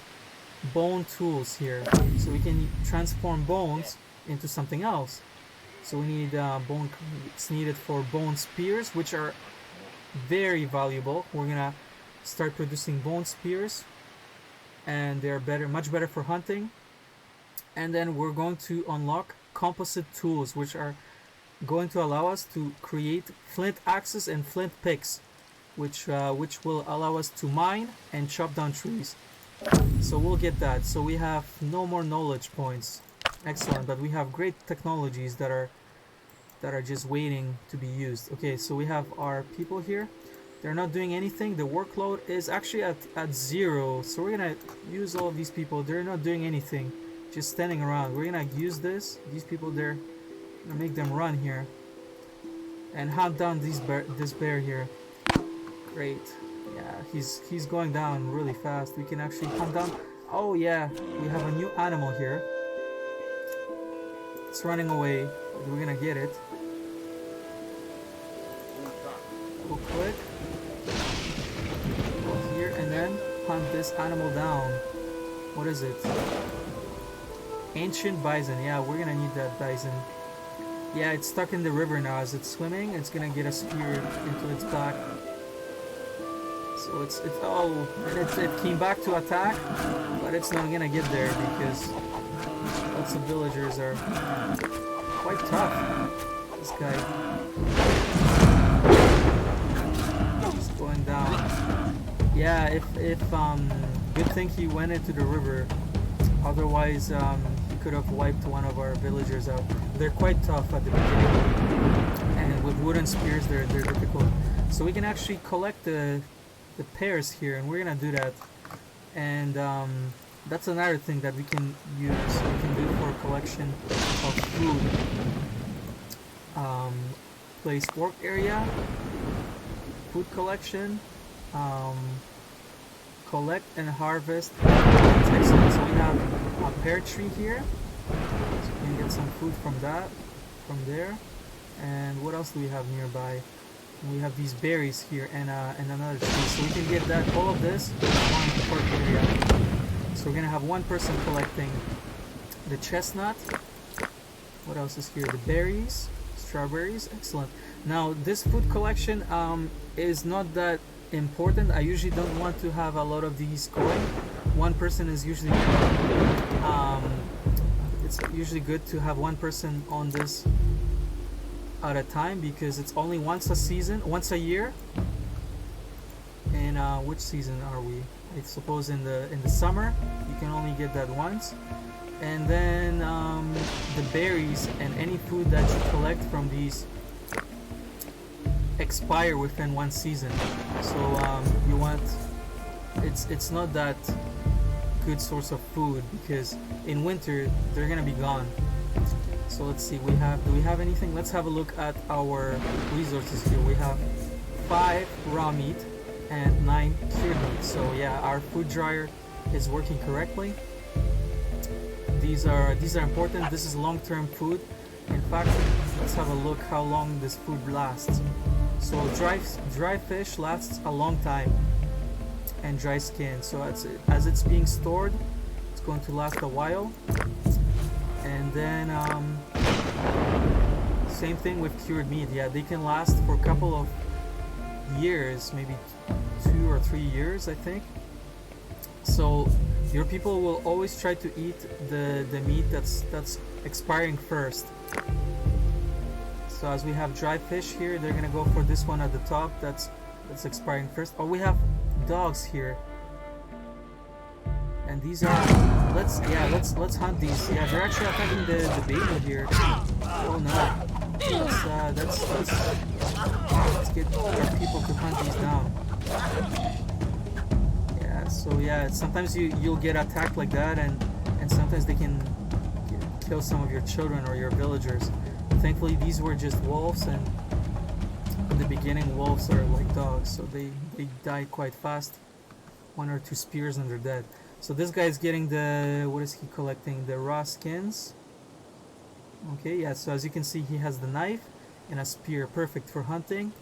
bone tools here, so we can transform bones into something else. So we need bone. It's needed for bone spears, which are very valuable. We're gonna start producing bone spears, and they're better, much better for hunting. And then we're going to unlock composite tools, which are going to allow us to create flint axes and flint picks, which will allow us to mine and chop down trees. So we'll get that. So we have no more knowledge points. Excellent, but we have great technologies that are just waiting to be used. Okay, so we have our people here. They're not doing anything. The workload is actually at 0. So we're gonna use all of these people. They're not doing anything, just standing around. We're gonna use these people there, gonna make them run here and hunt down this bear here. Great. Yeah, he's going down really fast. We can actually hunt down. Oh yeah, we have a new animal here. It's running away. We're gonna get it. We'll click. Go here and then hunt this animal down. What is it? Ancient bison. Yeah, we're gonna need that bison. Yeah, it's stuck in the river now. As it's swimming, it's gonna get a spear into its back. So it came back to attack, but it's not gonna get there because lots of villagers are quite tough. This guy just going down. Yeah, if good thing he went into the river. Otherwise, he could have wiped one of our villagers out. They're quite tough at the beginning, and with wooden spears, they're difficult. So we can actually collect the pears here, and we're gonna do that. And that's another thing that we can use. We can do for collection of food. Place work area, food collection, collect and harvest. That's excellent. So we have a pear tree here, so we can get some food from there. And what else do we have nearby? We have these berries here and another tree, so we can get that all of this in one work area. So we're gonna have one person collecting the chestnut. What else is here? The berries, strawberries. Excellent. Now this food collection is not that important. I usually don't want to have a lot of these going. One person is usually it's usually good to have one person on this at a time, because it's only once a year. And which season are we? I suppose in the summer you can only get that once. And then the berries and any food that you collect from these expire within one season. So you want it's not that good source of food, because in winter they're gonna be gone. So let's see, do we have anything? Let's have a look at our resources here. We have 5 raw meat and 9 cured meat. So yeah, our food dryer is working correctly. These are important. This is long-term food. In fact, let's have a look how long this food lasts. So dry fish lasts a long time, and dry skin. So as it's being stored, it's going to last a while. And then same thing with cured meat. Yeah, they can last for a couple of years, maybe 2 or 3 years, I think. So your people will always try to eat the meat that's expiring first. So as we have dry fish here, they're gonna go for this one at the top that's expiring first. Oh, we have dogs here, and these are let's hunt these. Yeah, they're actually attacking the baby here. Oh no, let's get our people to hunt these down. Yeah, so yeah, sometimes you'll get attacked like that, and sometimes they can kill some of your children or your villagers. Thankfully these were just wolves, and in the beginning wolves are like dogs, so they die quite fast. 1 or 2 spears and they're dead. So this guy's getting what is he collecting? The raw skins. Okay, yeah, so as you can see, he has the knife and a spear, perfect for hunting.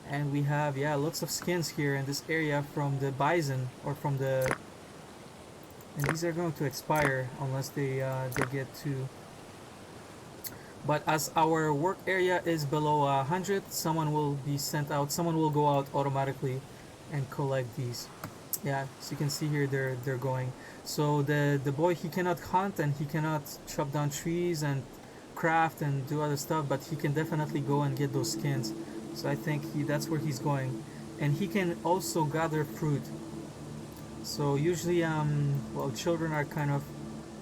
And we have, yeah, lots of skins here in this area from the bison, or from the and these are going to expire unless they get to. But as our work area is below 100, someone will be sent out. Someone will go out automatically and collect these. Yeah, so you can see here they're going. So the boy, he cannot hunt and he cannot chop down trees and craft and do other stuff, but he can definitely go and get those skins. So I think that's where he's going, and he can also gather fruit. So usually well, children are kind of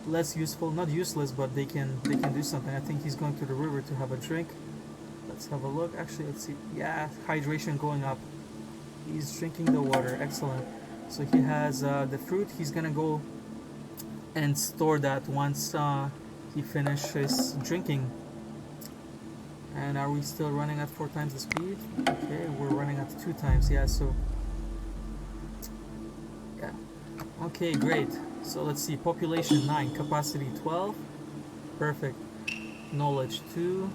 less useful, not useless, but they can do something. I think he's going to the river to have a drink. Let's have a look. Actually, let's see. Yeah, hydration going up. He's drinking the water. Excellent. So he has the fruit. He's gonna go and store that once he finishes drinking. And are we still running at 4 times the speed? Okay, we're running at 2 times. Yeah, so yeah. Okay, great. So let's see, population 9, capacity 12, perfect. Knowledge 2,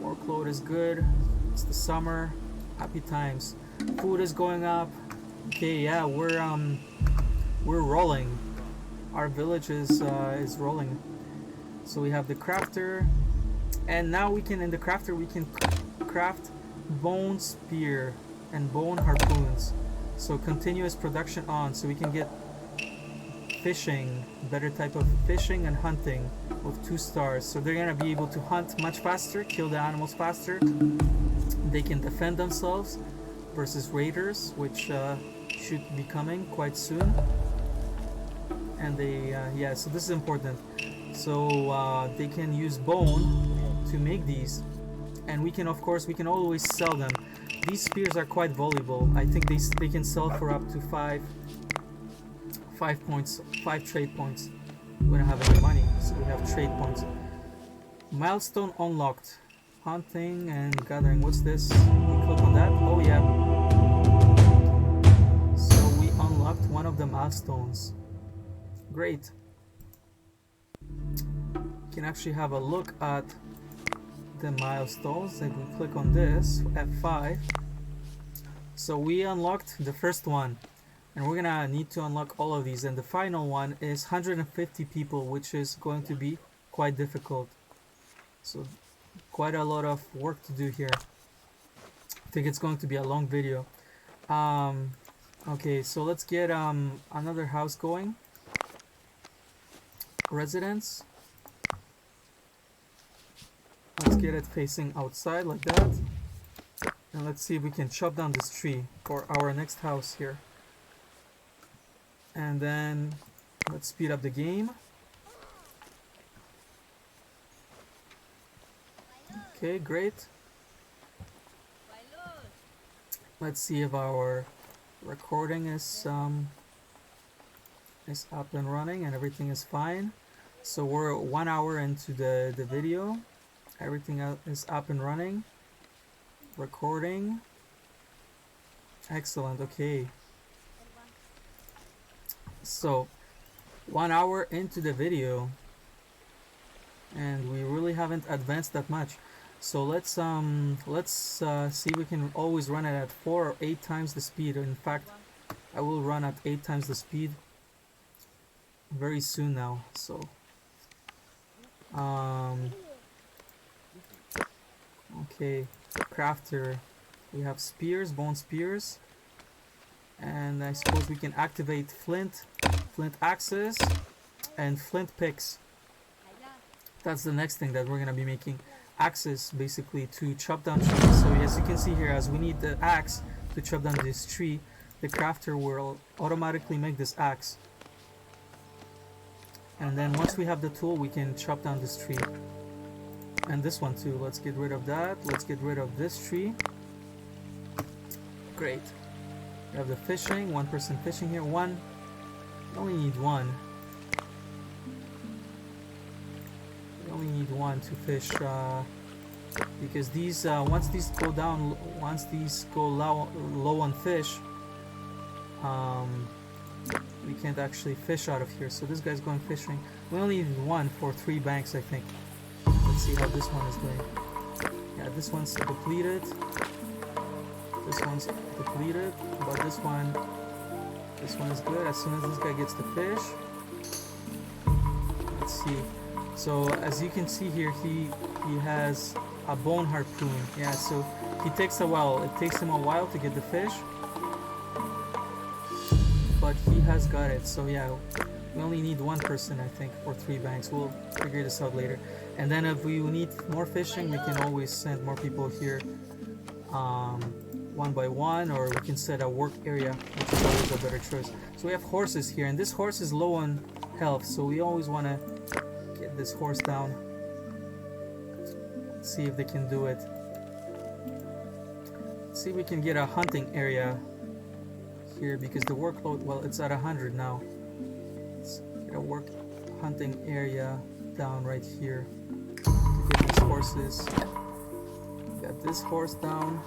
workload is good. It's the summer, happy times. Food is going up. Okay, yeah, we're rolling. Our village is rolling. So we have the crafter, and now we can, in the crafter, we can craft bone spear and bone harpoons. So continuous production on, so we can get fishing, better type of fishing and hunting with 2 stars. So they're gonna be able to hunt much faster, kill the animals faster. They can defend themselves versus raiders, which should be coming quite soon. And they yeah, so this is important. So they can use bone to make these, and we can, of course, we can always sell them. These spears are quite valuable. I think they can sell for up to 5 points, 5 trade points. We don't have any money, so we have trade points. Milestone unlocked. Hunting and gathering. What's this? We click on that. Oh yeah. So we unlocked one of the milestones. Great. You can actually have a look at the milestones. If we click on this, F5. So we unlocked the first one, and we're gonna need to unlock all of these, and the final one is 150 people, which is going to be quite difficult. So quite a lot of work to do here. I think it's going to be a long video. Okay, so let's get another house going. Residence. Let's get it facing outside like that, and let's see if we can chop down this tree for our next house here. And then let's speed up the game. Okay, great. Let's see if our recording is up and running and everything is fine. So we're 1 hour into the video. Everything is up and running. Recording. Excellent. Okay. So 1 hour into the video, and we really haven't advanced that much. So let's see if we can always run it at 4 or 8 times the speed. In fact, I will run at 8 times the speed very soon now. So okay, crafter, we have spears, bone spears, and I suppose we can activate flint axes and flint picks. That's the next thing that we're gonna be making. Axes, basically, to chop down trees. So as you can see here, as we need the axe to chop down this tree, the crafter will automatically make this axe. And then once we have the tool, we can chop down this tree. And this one too. Let's get rid of that. Let's get rid of this tree. Great. We have the fishing. 1 person fishing here. One. We only need 1. We only need 1 to fish, because these once these go down, once these go low on fish, we can't actually fish out of here. So this guy's going fishing. We only need 1 for 3 banks, I think. Let's see how this one is doing. Yeah, this one's depleted. This one's depleted, but this one is good. As soon as this guy gets the fish, let's see. So as you can see here, he has a bone harpoon. Yeah, so it takes him a while to get the fish, but he has got it. So yeah, we only need one person, I think, for 3 banks. We'll figure this out later. And then if we need more fishing, we can always send more people here, one by one, or we can set a work area, which is always a better choice. So we have horses here, and this horse is low on health, so we always want to get this horse down. See if they can do it. See if we can get a hunting area here, because the workload, well, it's at 100 now. Let's get a hunting area down right here to get these horses. Got this horse down.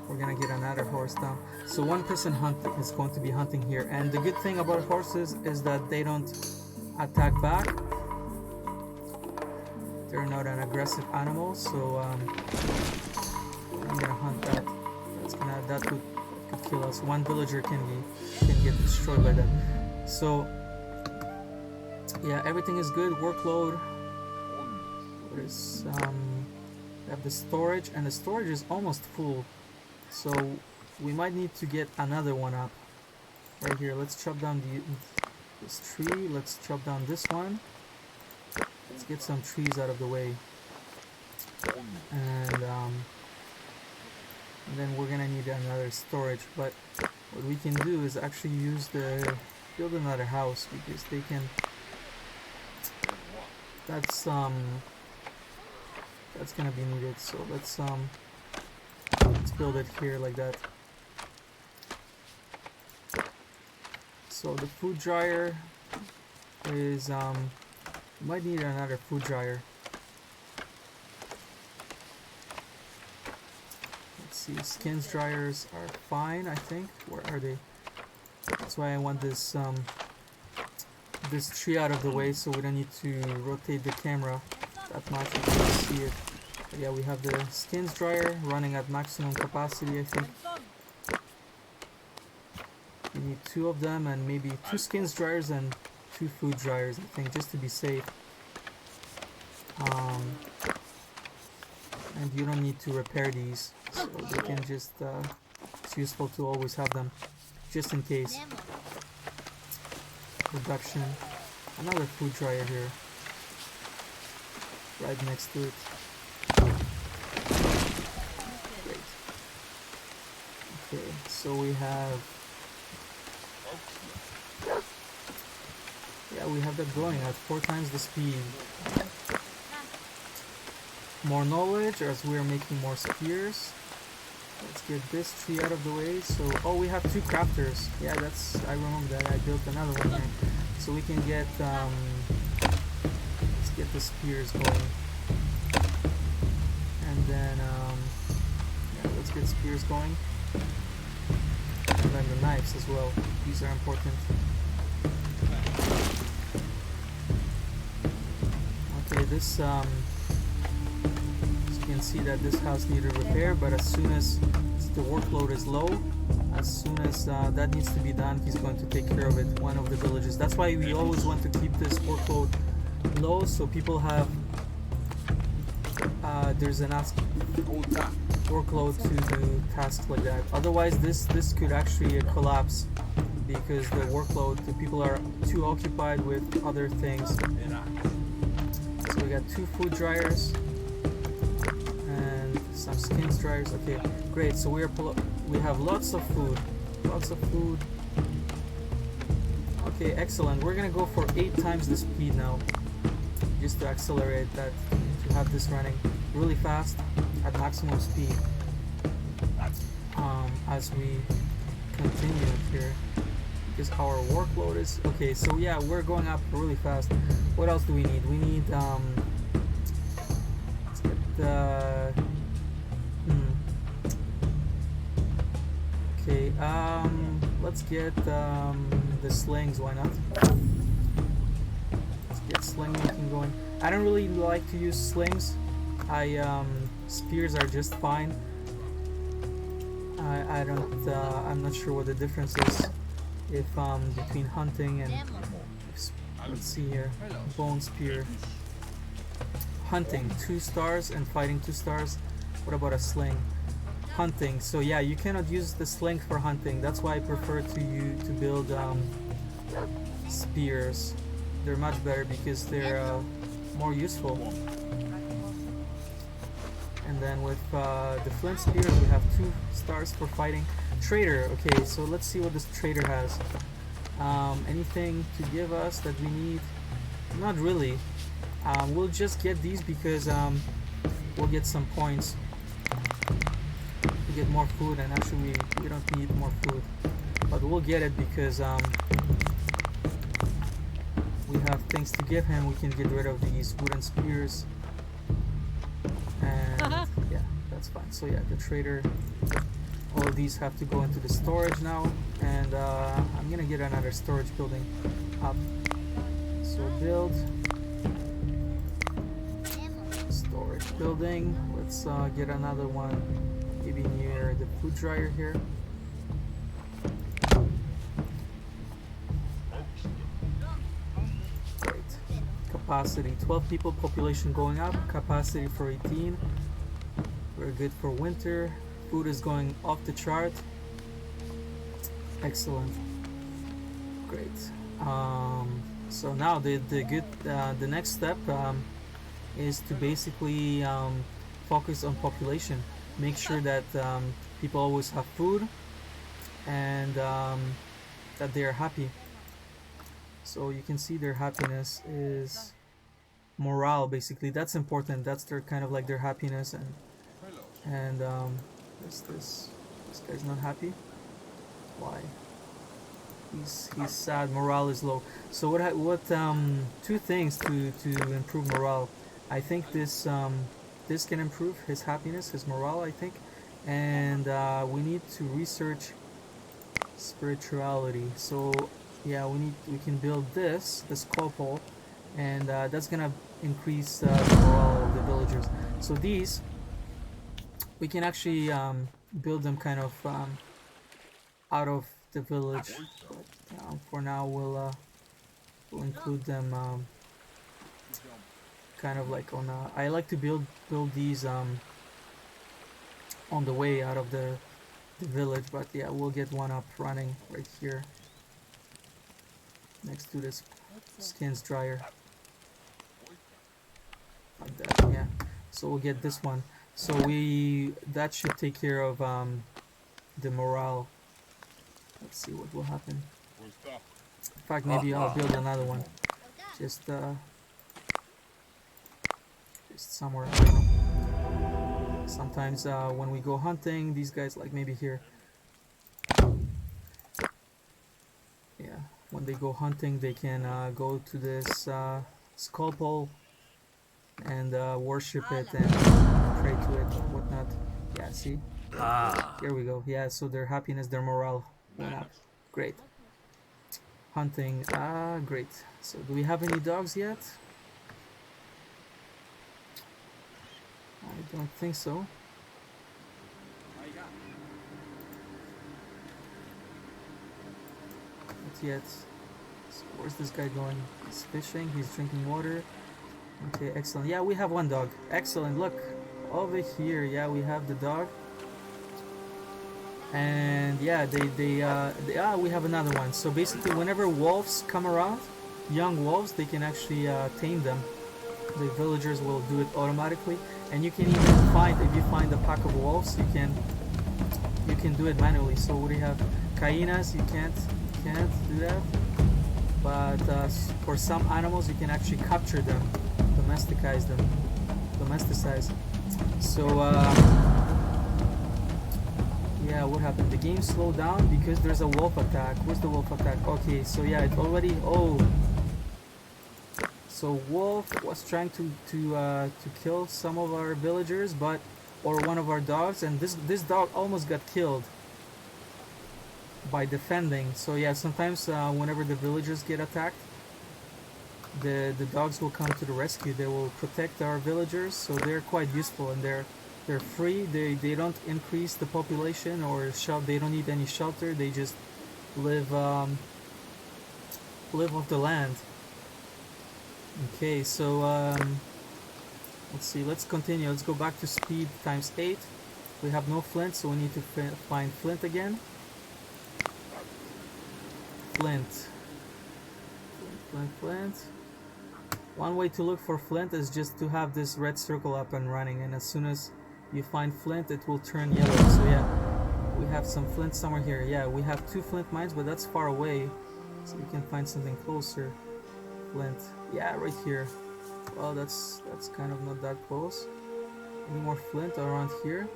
We're gonna get another horse down. So one person is going to be hunting here, and the good thing about horses is that they don't attack back. They're not an aggressive animal, so I'm gonna hunt that. That could kill us. One villager can get destroyed by that. So yeah, everything is good. Workload. There's we have the storage, and the storage is almost full. So we might need to get another one up right here. Let's chop down this tree. Let's chop down this one. Let's get some trees out of the way, and then we're gonna need another storage. But what we can do is actually build another house, because they can. That's gonna be needed. So let's build it here like that. So the food dryer is might need another food dryer. Let's see, skins dryers are fine, I think. Where are they? That's why I want this tree out of the way, so we don't need to rotate the camera that much. We can see it. But yeah, we have the skins dryer running at maximum capacity, I think. We need 2 of them, and maybe 2 skins dryers and 2 food dryers, I think, just to be safe. And you don't need to repair these, so they can just it's useful to always have them, just in case. Production. Another food dryer here, right next to it. Great. Okay, so we have. Yeah, we have that going at 4 times the speed. More knowledge as we are making more spears. Let's get this tree out of the way. So, oh, we have 2 crafters. Yeah, I remember that. I built another one here. So we can get, let's get the spears going. And then, yeah, let's get spears going. And then the knives as well. These are important. Okay, this, you can see that this house needed repair, but as soon as the workload is low, as soon as that needs to be done, he's going to take care of it, one of the villages. That's why we always want to keep this workload low, so people have there's enough workload to do tasks like that. Otherwise this could actually collapse, because the people are too occupied with other things. So we got 2 food dryers and some skins dryers. Okay, great. So we have lots of food. Okay, excellent. We're gonna go for 8 times the speed now, just to accelerate that, to have this running really fast at maximum speed as we continue here, because our workload is okay. So yeah, we're going up really fast. What else do we need? We need let's get the okay, let's get the slings. Why not? Let's get sling making going. I don't really like to use slings. Spears are just fine. I'm not sure what the difference is if between hunting and Let's see here. Bone spear. Hunting 2 stars and fighting 2 stars. What about a sling? Hunting. So yeah, you cannot use the sling for hunting. That's why I prefer to build spears. They're much better because they're more useful. And then with the flint spears, we have 2 stars for fighting. Trader. Okay, so let's see what this trader has. Anything to give us that we need? Not really. We'll just get these because we'll get some points. We get more food, and actually we don't need more food, but we'll get it because we have things to give him. We can get rid of these wooden spears, and yeah, that's fine. So yeah, the trader, all of these have to go into the storage now, and I'm gonna get another storage building up. So build storage building. Let's get another one maybe near the food dryer here. Great. Capacity 12 people, population going up, capacity for 18. We're good for winter. Food is going off the chart. Excellent. Great. So now the next step is to basically focus on population. Make sure that people always have food and that they are happy. So you can see their happiness is morale, basically. That's important. That's their kind of like their happiness. And this guy's not happy. Why? He's sad. Morale is low. So what 2 things to improve morale. I think this can improve his happiness, his morale, I think. And we need to research spirituality. So yeah, we can build this couple, and that's gonna increase the morale of the villagers. So these we can actually build them kind of out of the village, but for now we'll include them kind of like on I like to build these on the way out of the village, but yeah, we'll get one up running right here next to this skins dryer, like that. Yeah, so we'll get this one. So that should take care of the morale. Let's see what will happen. In fact, maybe I'll build another one. Just somewhere, I don't know. Sometimes when we go hunting, these guys, like maybe here. Yeah, when they go hunting, they can go to this skull pole and worship it and pray to it or whatnot. Yeah, see? Here we go. Yeah, so their happiness, their morale went up. Great. Hunting. Great. So do we have any dogs yet? I don't think so. Not yet. So where's this guy going? He's fishing, he's drinking water. Okay, excellent. Yeah, we have one dog. Excellent. Look, over here. Yeah, we have the dog. And yeah, we have another one. So basically, whenever wolves come around, young wolves, they can actually tame them. The villagers will do it automatically. And you can even find, if you find a pack of wolves, you can do it manually. So what do you have? Hyenas, you can't do that. But for some animals, you can actually capture them, domesticize them. So yeah, what happened? The game slowed down because there's a wolf attack. Where's the wolf attack? Okay, so yeah, it already. Oh. So wolf was trying to kill some of our villagers, or one of our dogs, and this dog almost got killed by defending. So yeah, sometimes whenever the villagers get attacked, the dogs will come to the rescue. They will protect our villagers, so they're quite useful, and they're free. They don't increase the population or they don't need any shelter. They just live off the land. Okay, so let's see, let's continue. Let's go back to speed times 8. We have no flint, so we need to find flint again. Flint. Flint. One way to look for flint is just to have this red circle up and running, and as soon as you find flint, it will turn yellow. So yeah, we have some flint somewhere here. Yeah, we have 2 flint mines, but that's far away, so we can find something closer. Flint. Yeah, right here. Well, that's kind of not that close. Any more flint around here?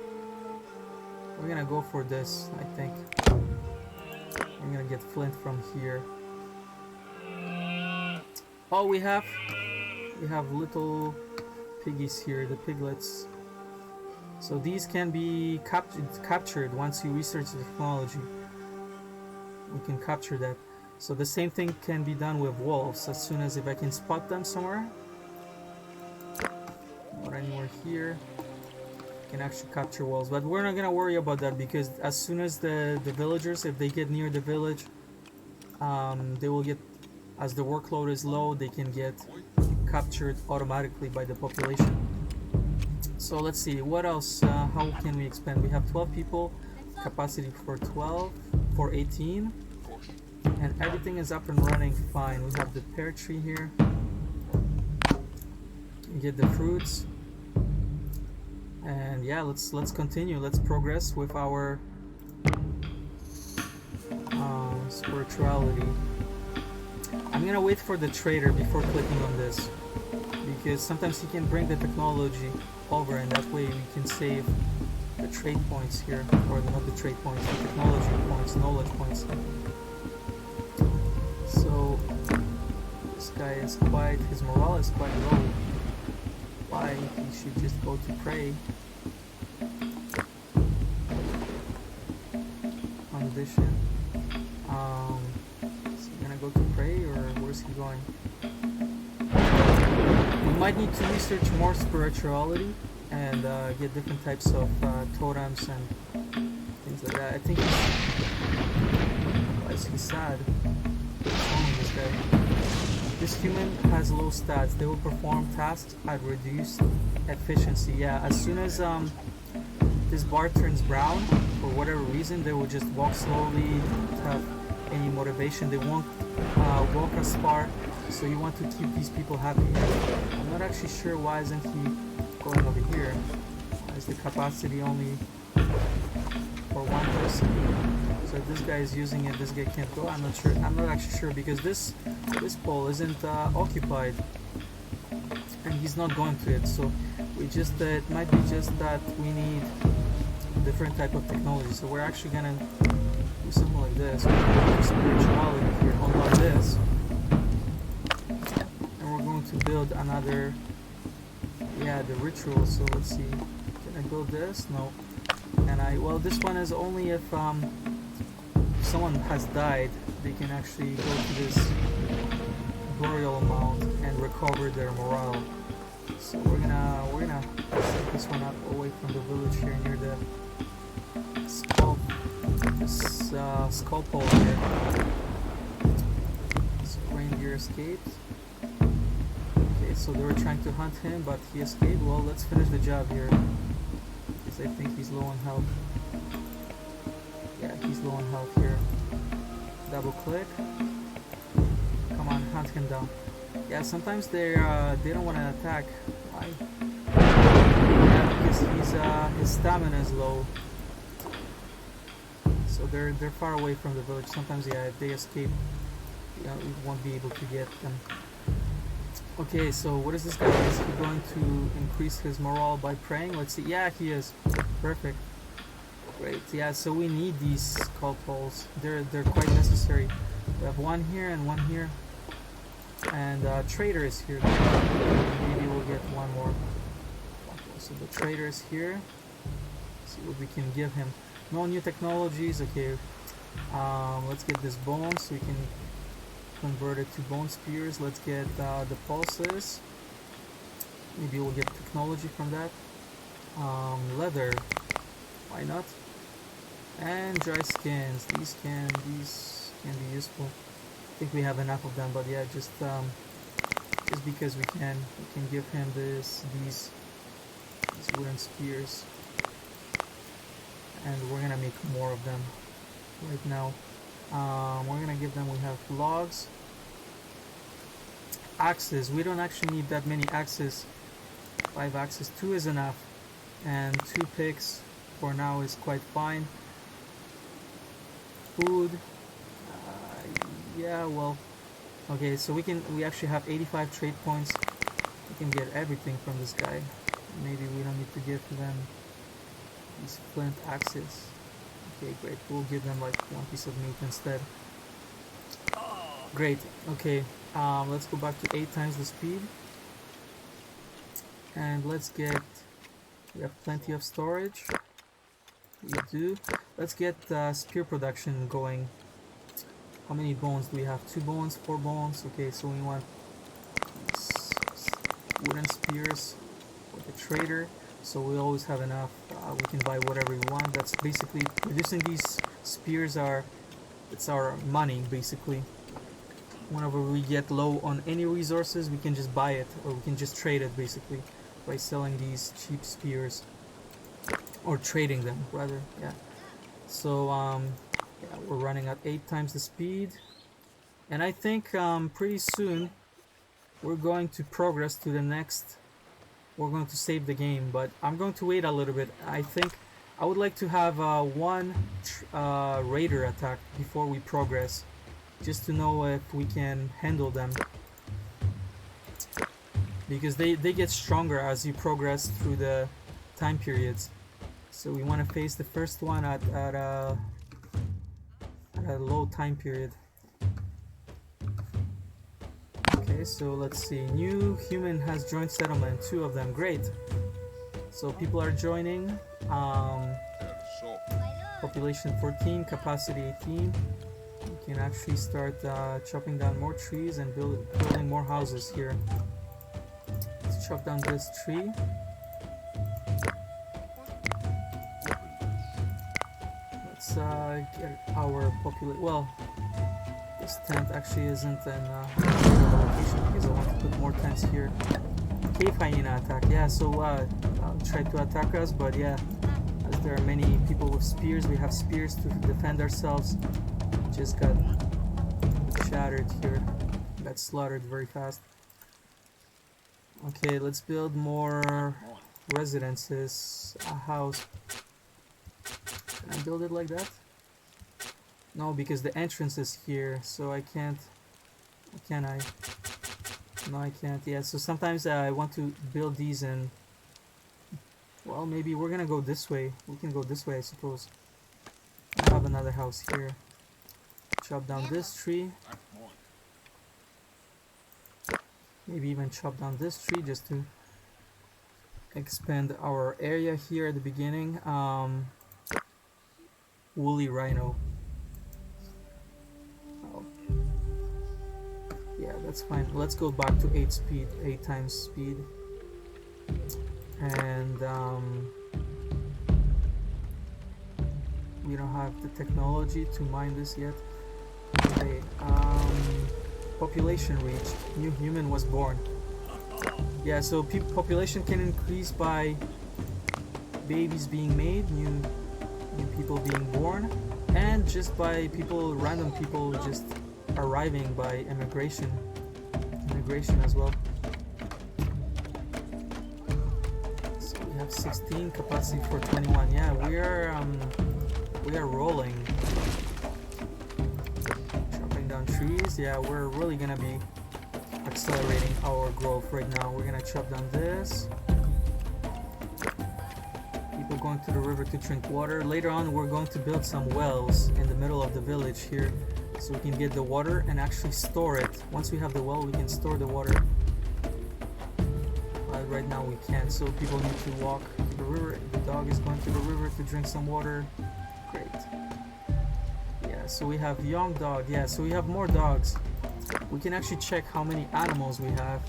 We're gonna go for this, I think. I'm gonna get flint from here. Oh, we have little piggies here, the piglets. So these can be captured once you research the technology. We can capture that. So the same thing can be done with wolves. As soon as if I can spot them somewhere, or anywhere here, I can actually capture wolves. But we're not gonna worry about that, because as soon as the villagers, if they get near the village, they will get, as the workload is low, they can get captured automatically by the population. So let's see, what else, how can we expand? We have 12 people, capacity for 18, and everything is up and running fine. We have the pear tree here, you get the fruits, and yeah, let's continue, let's progress with our spirituality. I'm gonna wait for the trader before clicking on this, because sometimes he can bring the technology over, and that way we can save the trade points here, or not the trade points, the technology points, knowledge points. So this guy is quite, his morale is quite low. Why? He should just go to pray. Condition. Is he gonna go to pray, or where's he going? We might need to research more spirituality and get different types of totems and things like that. I think he's... Why is he sad? What's wrong with this guy? This human has low stats. They will perform tasks at reduced efficiency. Yeah, as soon as this bar turns brown, for whatever reason, they will just walk slowly, don't have any motivation. They won't walk as far. So you want to keep these people happy. I'm not actually sure why isn't he going over here. Why is the capacity only for one person? So if this guy is using it, this guy can't go. I'm not sure. I'm not actually sure, because this pole isn't occupied, and he's not going to it. So we just it might be just that we need a different type of technology. So we're actually gonna do something like this. We're gonna do spirituality here. Unlock this. To build another, yeah, the ritual. So let's see, can I build this? No. And well, this one is only if someone has died, they can actually go to this burial mound and recover their morale. So we're gonna set this one up away from the village here, near the skull pole here. So reindeer escaped. So they were trying to hunt him, but he escaped. Well, let's finish the job here, because I think he's low on health. Yeah, he's low on health here. Double click. Come on, hunt him down. Yeah, sometimes they don't want to attack. Why? Yeah, because his stamina is low. So they're far away from the village. Sometimes, yeah, if they escape, we won't be able to get them. Okay, so what is this guy? Is he going to increase his morale by praying? Let's see. Yeah, he is. Perfect. Great. Yeah, so we need these skull poles. They're quite necessary. We have one here and one here. And trader is here. Maybe we'll get one more. Okay, so the trader is here. Let's see what we can give him. No new technologies. Okay. Let's get this bone so we can convert it to bone spears. Let's get the pulses. Maybe we'll get technology from that. Leather, why not? And dry skins. These can be useful. I think we have enough of them, but yeah, just just because we can give him these wooden spears, and we're gonna make more of them right now. We're gonna give them, we have logs, axes. We don't actually need that many axes. 5 axes, 2 is enough, and 2 picks for now is quite fine. Food, yeah, well, okay, so we actually have 85 trade points. We can get everything from this guy. Maybe we don't need to give them these flint axes. Okay, great, we'll give them like 1 piece of meat instead. Great, okay, let's go back to 8 times the speed. And let's get, we have plenty of storage. We do. Let's get spear production going. How many bones do we have? 2 bones, 4 bones. Okay, so we want wooden spears for the trader. So we always have enough. We can buy whatever we want. That's basically, producing these spears it's our money basically. Whenever we get low on any resources, we can just buy it, or we can just trade it basically by selling these cheap spears, or trading them rather. Yeah. So yeah, we're running at 8 times the speed, and I think pretty soon we're going to progress to the next. We're going to save the game, but I'm going to wait a little bit. I think I would like to have one raider attack before we progress, just to know if we can handle them, because they get stronger as you progress through the time periods. So we want to face the first one at a low time period. Okay, so let's see. New human has joined settlement. 2 of them. Great. So people are joining. Population 14, capacity 18. We can actually start chopping down more trees and building more houses here. Let's chop down this tree. Let's get our population. Well, this tent actually isn't in location because I want to put more tents here. Cave hyena attack. Yeah, so try to attack us, but yeah, as there are many people with spears, we have spears to defend ourselves. Just got shattered here. Got slaughtered very fast. Okay, let's build more residences. A house. Can I build it like that? No, because the entrance is here, so I can't. Can I? No, I can't. Yeah, so sometimes I want to build these in. Well, maybe we're gonna go this way. We can go this way, I suppose. I have another house here. Chop down this tree. Maybe even chop down this tree just to expand our area here at the beginning. Woolly rhino. Oh. Yeah, that's fine. Let's go back to 8 times speed. And we don't have the technology to mine this yet. Okay, population reached. New human was born. Yeah, so population can increase by babies being made, new people being born, and just by random people just arriving by immigration as well. So we have 16, capacity for 21. Yeah, we are rolling. Chopping down trees. Yeah, we're really gonna be accelerating our growth right now. We're gonna chop down this. People going to the river to drink water. Later on, we're going to build some wells in the middle of the village here, so we can get the water and actually store it. Once we have the well, we can store the water. Right now we can't, so people need to walk to the river. The dog is going to the river to drink some water. Great. Yeah, so we have young dog. Yeah, so we have more dogs. We can actually check how many animals we have.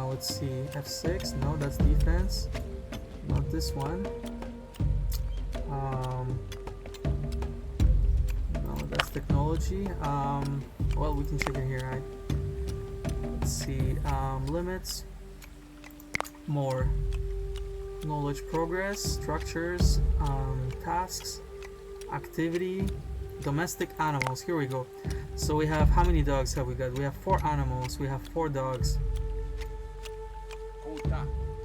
Let's see, F6. No, that's defense. Not this one. No, that's technology. Well, we can check it here, right? let's see, limits, more, knowledge progress, structures, tasks, activity, domestic animals. Here we go. So we have, how many dogs have we got? We have 4 animals. We have 4 dogs.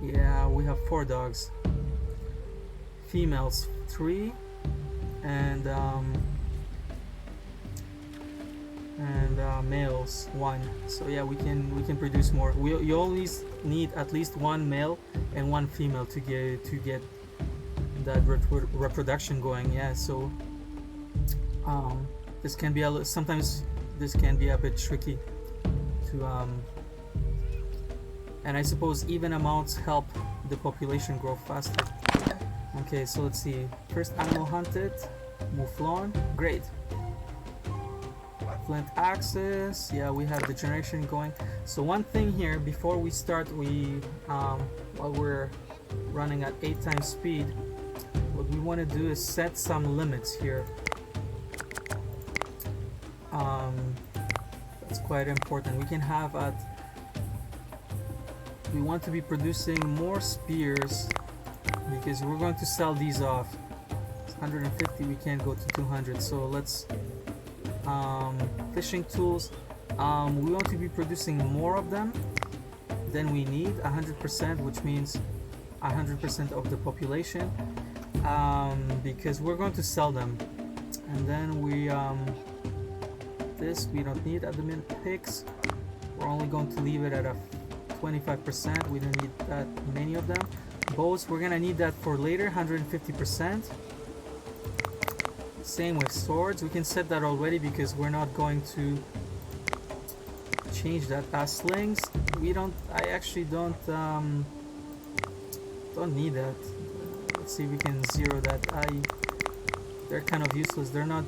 Yeah, we have 4 dogs. Females 3, and males 1. So yeah, we can produce more. You always need at least 1 male and 1 female to get that reproduction going. Yeah, so this can be sometimes this can be a bit tricky to and I suppose even amounts help the population grow faster. Okay, so let's see. First animal hunted, mouflon, great. Flint axes, yeah, we have the generation going. So one thing here before we start, while we're running at 8 times speed, what we want to do is set some limits here. That's quite important. We can have we want to be producing more spears because we're going to sell these off. It's 150, we can't go to 200, so let's fishing tools, we want to be producing more of them than we need, 100%, which means 100% of the population, because we're going to sell them. And then this we don't need at the minute. Picks, we're only going to leave it at a 25%. We don't need that many of them. Bows, we're gonna need that for later, 150%. Same with swords, we can set that already because we're not going to change that. Slings, I actually don't need that. Let's see if we can zero that. They're kind of useless. They're not,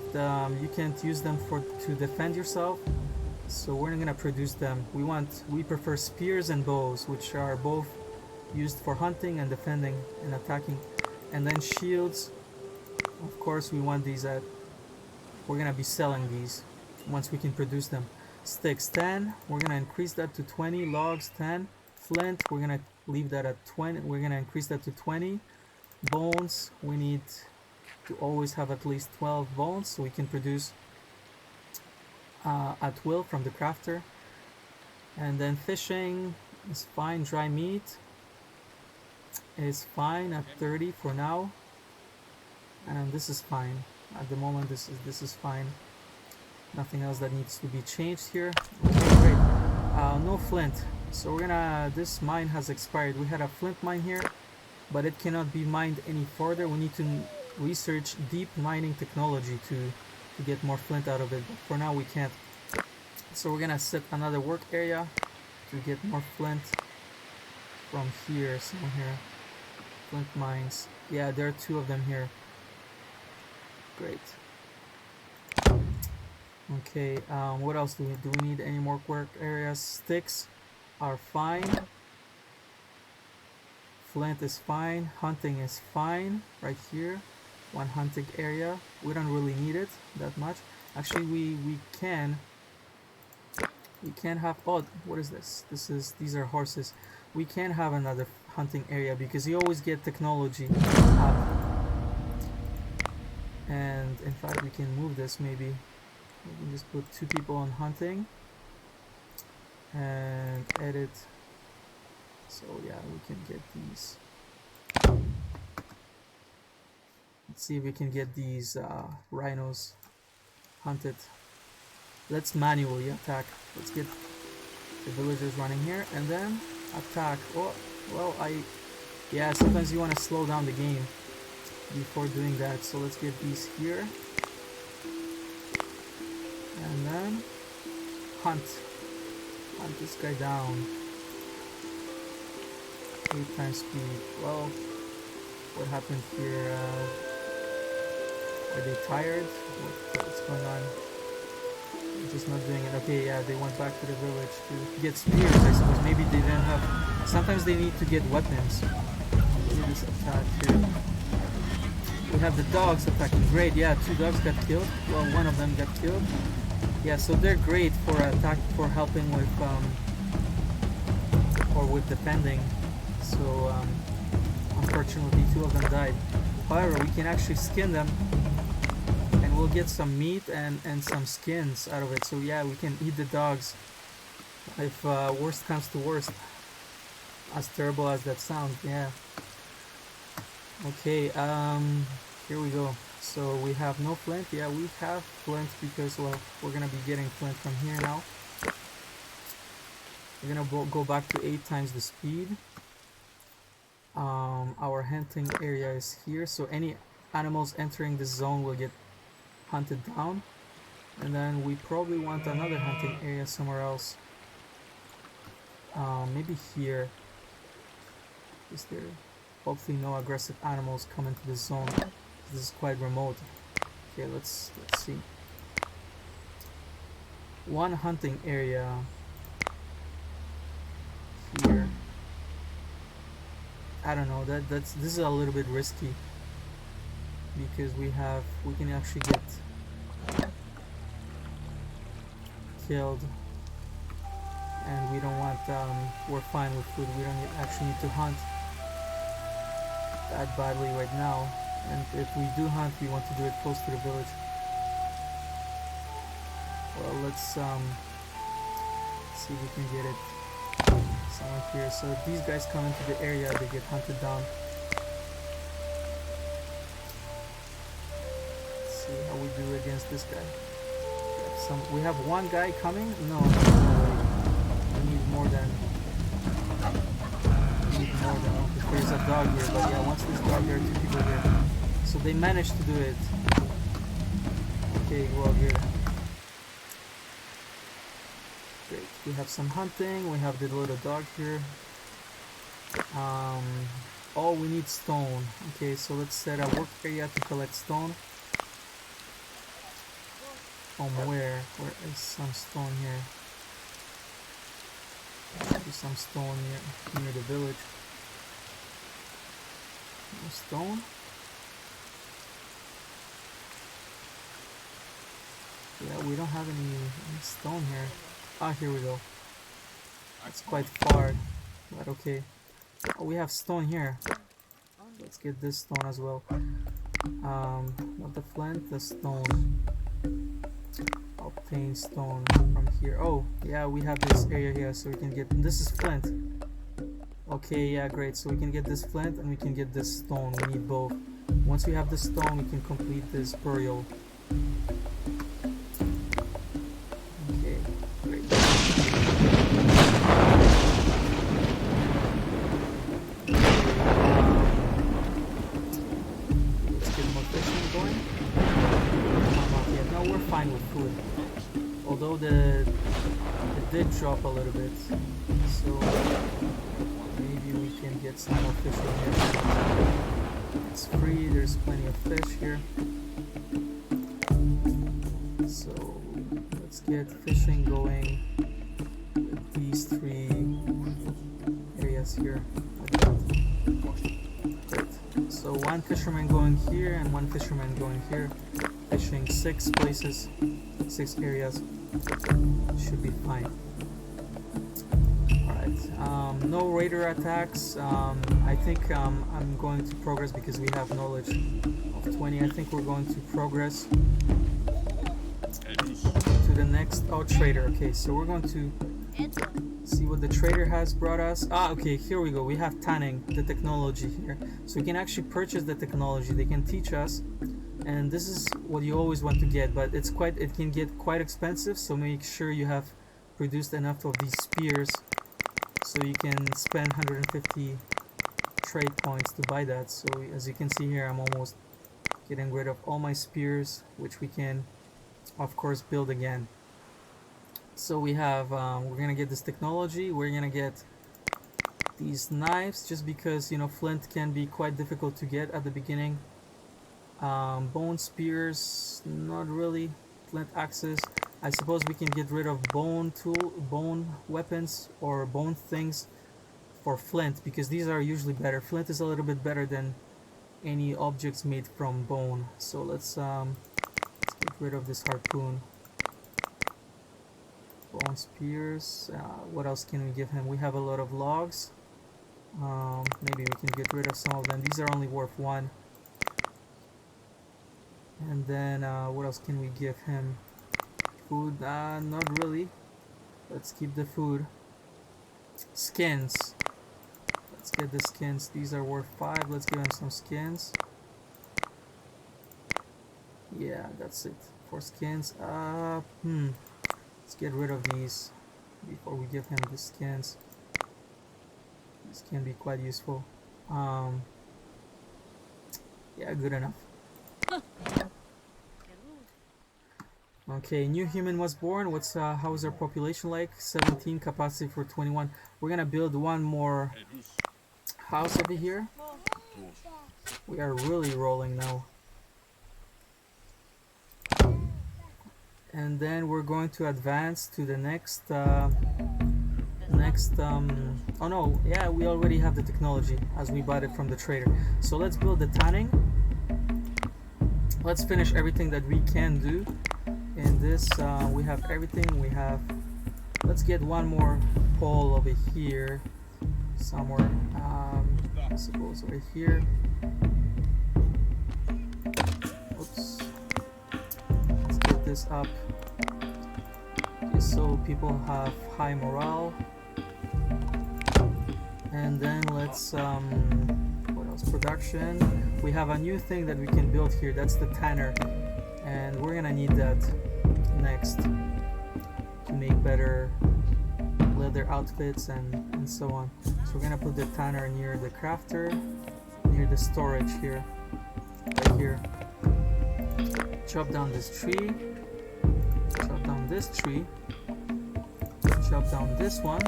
you can't use them to defend yourself, so we're not gonna produce them. We prefer spears and bows, which are both used for hunting and defending and attacking. And then shields, of course we want these we're gonna be selling these once we can produce them. Sticks 10, we're gonna increase that to 20. Logs 10. Flint, we're gonna leave that at 20. We're gonna increase that to 20. Bones, we need to always have at least 12 bones so we can produce at will from the crafter. And then fishing is fine. Dry meat is fine at 30 for now, and this is fine at the moment. This is fine. Nothing else that needs to be changed here. Okay, great. No flint, so we're gonna, this mine has expired. We had a flint mine here, but it cannot be mined any further. We need to research deep mining technology to get more flint out of it, but for now we can't. So we're gonna set another work area to get more flint from here, somewhere here. Flint mines, yeah, there are 2 of them here. Great. Okay, what else do we need? Any more work areas? Sticks are fine. Flint is fine. Hunting is fine right here. 1 hunting area. We don't really need it that much. Actually, we can have, oh, what is this? These are horses. We can have another hunting area because you always get technology up. And in fact, we can move this maybe. We can just put 2 people on hunting and edit. So yeah, we can get these. Let's see if we can get these rhinos hunted. Let's manually attack. Let's get the villagers running here and then attack. Oh, well, yeah, sometimes you want to slow down the game before doing that. So let's get these here. And then hunt this guy down. 8 times speed. Well, what happened here? Are they tired? What's going on? They're just not doing it. Okay, yeah, they went back to the village to get spears, I suppose. Maybe they didn't have. Sometimes they need to get weapons. Look at this attack here. We have the dogs attacking. Great, yeah, 2 dogs got killed. Well, 1 of them got killed. Yeah, so they're great for helping with or with depending. So unfortunately 2 of them died. However, we can actually skin them and we'll get some meat and some skins out of it. So yeah, we can eat the dogs if worst comes to worst. As terrible as that sounds, yeah. Okay, here we go. So we have no flint. Yeah, we have flint because, well, we're gonna be getting flint from here now. We're gonna go back to 8 times the speed. Our hunting area is here, so any animals entering this zone will get hunted down. And then we probably want another hunting area somewhere else. Maybe here. Is there hopefully no aggressive animals come into this zone? This is quite remote. Okay, let's see. One hunting area here. I don't know, this is a little bit risky because we can actually get killed, and we don't want, we're fine with food. We don't actually need to hunt that badly right now, and if we do hunt, we want to do it close to the village. Well, let's see if we can get it somewhere here. So if these guys come into the area, they get hunted down. Let's see how we do against this guy. We have one guy coming? No, we need more than one, because there's a dog here. But yeah, once this dog, there are 2 people here. So they managed to do it. Okay, go out here. Great. We have some hunting. We have the little dog here. Oh, we need stone. Okay, so let's set a work area to collect stone. Where is some stone here? There's some stone near the village. No stone? Yeah, we don't have any stone here. Ah, here we go. It's quite far, but okay. Oh, we have stone here. Let's get this stone as well. Not the flint, the stone. Obtain stone from here. Oh, yeah, we have this area here, so we can get. This is flint. Okay, yeah, great. So we can get this flint and we can get this stone. We need both. Once we have the stone, we can complete this burial. Okay, great. Let's get more fishing going. Yeah, no, we're fine with food. Although it did drop a little bit, so maybe we can get some more fishing here. It's free, there's plenty of fish here. So let's get fishing going with these 3 areas here. Great. So 1 fisherman going here and 1 fisherman going here. Fishing 6 places, 6 areas. Should be fine. Alright, no raider attacks. I think I'm going to progress because we have knowledge of 20. I think we're going to progress to the next. Oh, trader. Okay, so we're going to see what the trader has brought us. Ah, okay, here we go. We have tanning, the technology here. So we can actually purchase the technology. They can teach us. And this is what you always want to get, but it can get quite expensive, so make sure you have produced enough of these spears so you can spend 150 trade points to buy that. So as you can see here, I'm almost getting rid of all my spears, which we can of course build again. So we have we're gonna get this technology. We're gonna get these knives just because, you know, flint can be quite difficult to get at the beginning. Bone spears, not really. Flint axes. I suppose we can get rid of bone weapons or bone things for flint, because these are usually better. Flint is a little bit better than any objects made from bone. So let's get rid of this harpoon. Bone spears. What else can we give him? We have a lot of logs. Maybe we can get rid of some of them. These are only worth 1. And then what else can we give him? Food? Not really. Let's keep the food. Skins. Let's get the skins. These are worth 5. Let's give him some skins. Yeah, that's it for skins. Let's get rid of these before we give him the skins. This can be quite useful. Yeah, good enough. Okay, new human was born. How is our population like? 17, capacity for 21. We're gonna build one more house over here. We are really rolling now. And then we're going to advance to the next oh no, yeah, we already have the technology as we bought it from the trader. So let's build the tanning. Let's finish everything that we can do in this. We have everything. Let's get one more pole over here somewhere. I suppose right here. Oops. Let's get this up just so people have high morale. And then let's what else? Production. We have a new thing that we can build here. That's the tanner, and we're gonna need that next to make better leather outfits and so on. So we're gonna put the tanner near the crafter, near the storage here, right here. Chop down this tree. Chop down this tree. Chop down this one.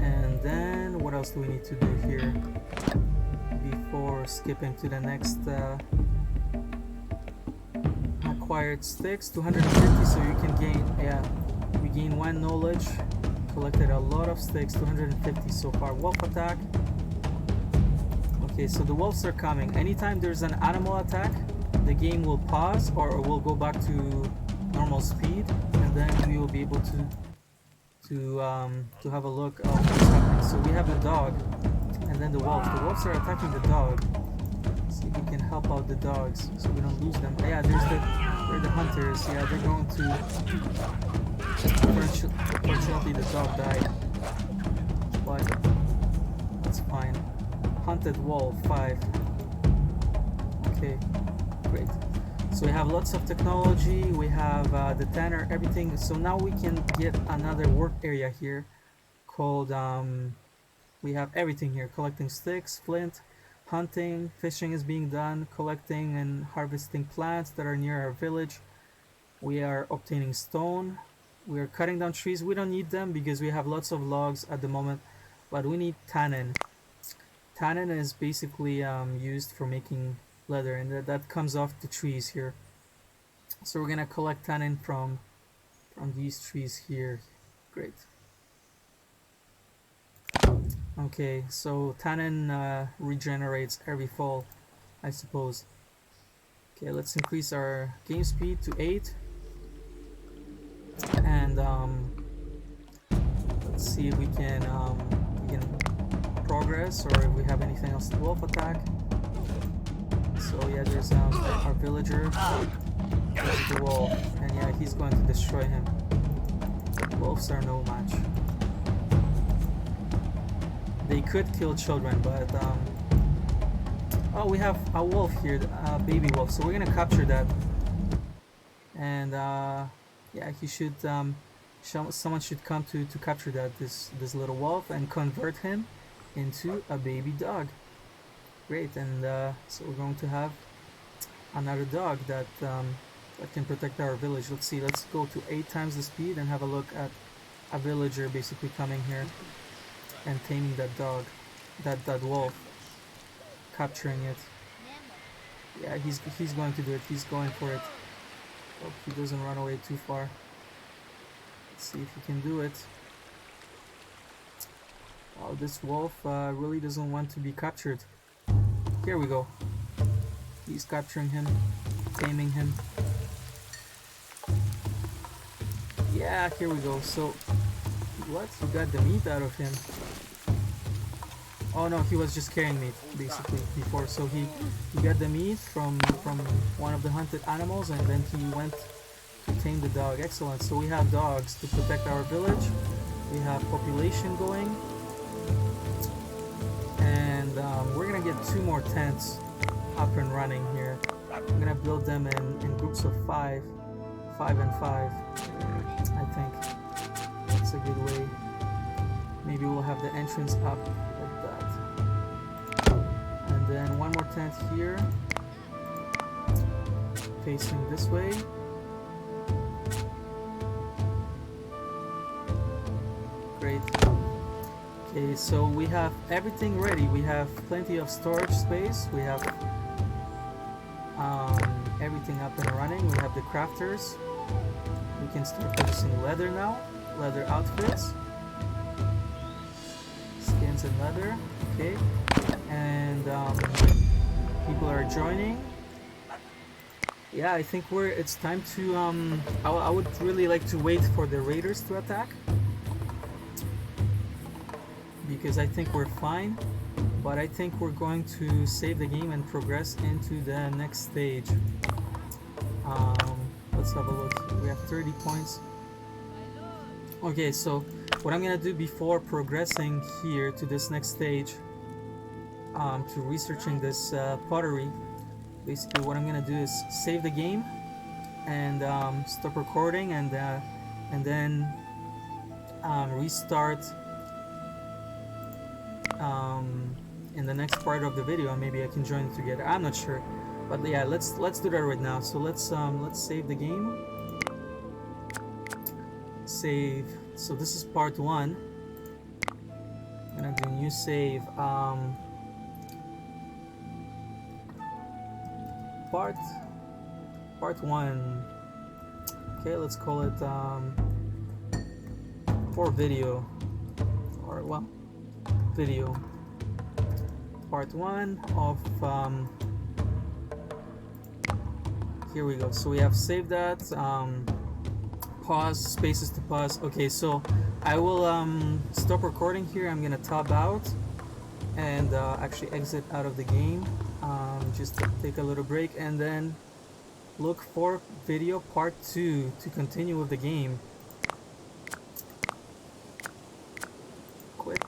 And then what else do we need to do here before skipping to the next acquired sticks? 250, so you can gain, yeah, we gain 1 knowledge. Collected a lot of sticks. 250 so far. Wolf attack. Okay, so the wolves are coming. Anytime there's an animal attack, the game will pause or will go back to normal speed, and then we will be able to have a look of what's happening. So we have the dog and then the wolves. The wolves are attacking the dog. See if we can help out the dogs so we don't lose them. Yeah, they're the hunters. Yeah, they're going to. Unfortunately, the dog died, but that's fine. Hunted wolf 5. Okay, great. So we have lots of technology, we have the tanner, everything. So now we can get another work area here called, we have everything here. Collecting sticks, flint, hunting, fishing is being done, collecting and harvesting plants that are near our village. We are obtaining stone. We are cutting down trees. We don't need them because we have lots of logs at the moment, but we need tannin. Tannin is basically used for making leather, and that comes off the trees here. So we're gonna collect tannin from these trees here. Great. Okay, so tannin regenerates every fall, I suppose. Okay, let's increase our game speed to 8, and let's see if we can progress or if we have anything else. Wolf attack. So yeah, there's our villager. There's the wolf, and yeah, he's going to destroy him. Wolves are no match. They could kill children, but oh, we have a wolf here, a baby wolf. So we're gonna capture that, and yeah, he should. Someone should come to capture that this little wolf and convert him into a baby dog. Great, and so we're going to have another dog that can protect our village. Let's see, let's go to 8 times the speed and have a look at a villager basically coming here and taming that dog, that wolf, capturing it. Yeah, he's going to do it. He's going for it. Hope he doesn't run away too far. Let's see if he can do it. Oh, this wolf really doesn't want to be captured. Here we go. He's capturing him, taming him. Yeah, here we go. So, what? You got the meat out of him. Oh no, he was just carrying meat, basically, before. So he got the meat from one of the hunted animals, and then he went to tame the dog. Excellent. So we have dogs to protect our village. We have population going. And we're gonna get 2 more tents up and running here. I'm gonna build them in groups of 5 and 5. I think that's a good way. Maybe we'll have the entrance up like that. And then 1 more tent here, facing this way. Great. Okay, so we have everything ready. We have plenty of storage space. We have everything up and running. We have the crafters. We can start producing leather now. Leather outfits. Skins and leather. Okay. And people are joining. Yeah, I think it's time to I would really like to wait for the raiders to attack, because I think we're fine, but I think we're going to save the game and progress into the next stage. Let's have a look. We have 30 points. Okay, so what I'm gonna do before progressing here to this next stage, to researching this pottery, basically what I'm gonna do is save the game and stop recording, and then restart in the next part of the video, and maybe I can join it together. I'm not sure, but yeah, let's do that right now. So let's save the game. Save. So this is part 1. I'm gonna do new save. Part 1. Okay, let's call it for video, or well, video. Part 1 of here we go. So we have saved that. Pause, spaces to pause. Okay, so I will stop recording here. I'm gonna tab out and actually exit out of the game, just to take a little break, and then look for video part 2 to continue with the game. Quit.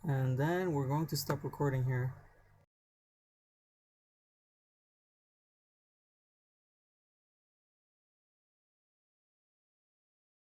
And then we're going to stop recording here.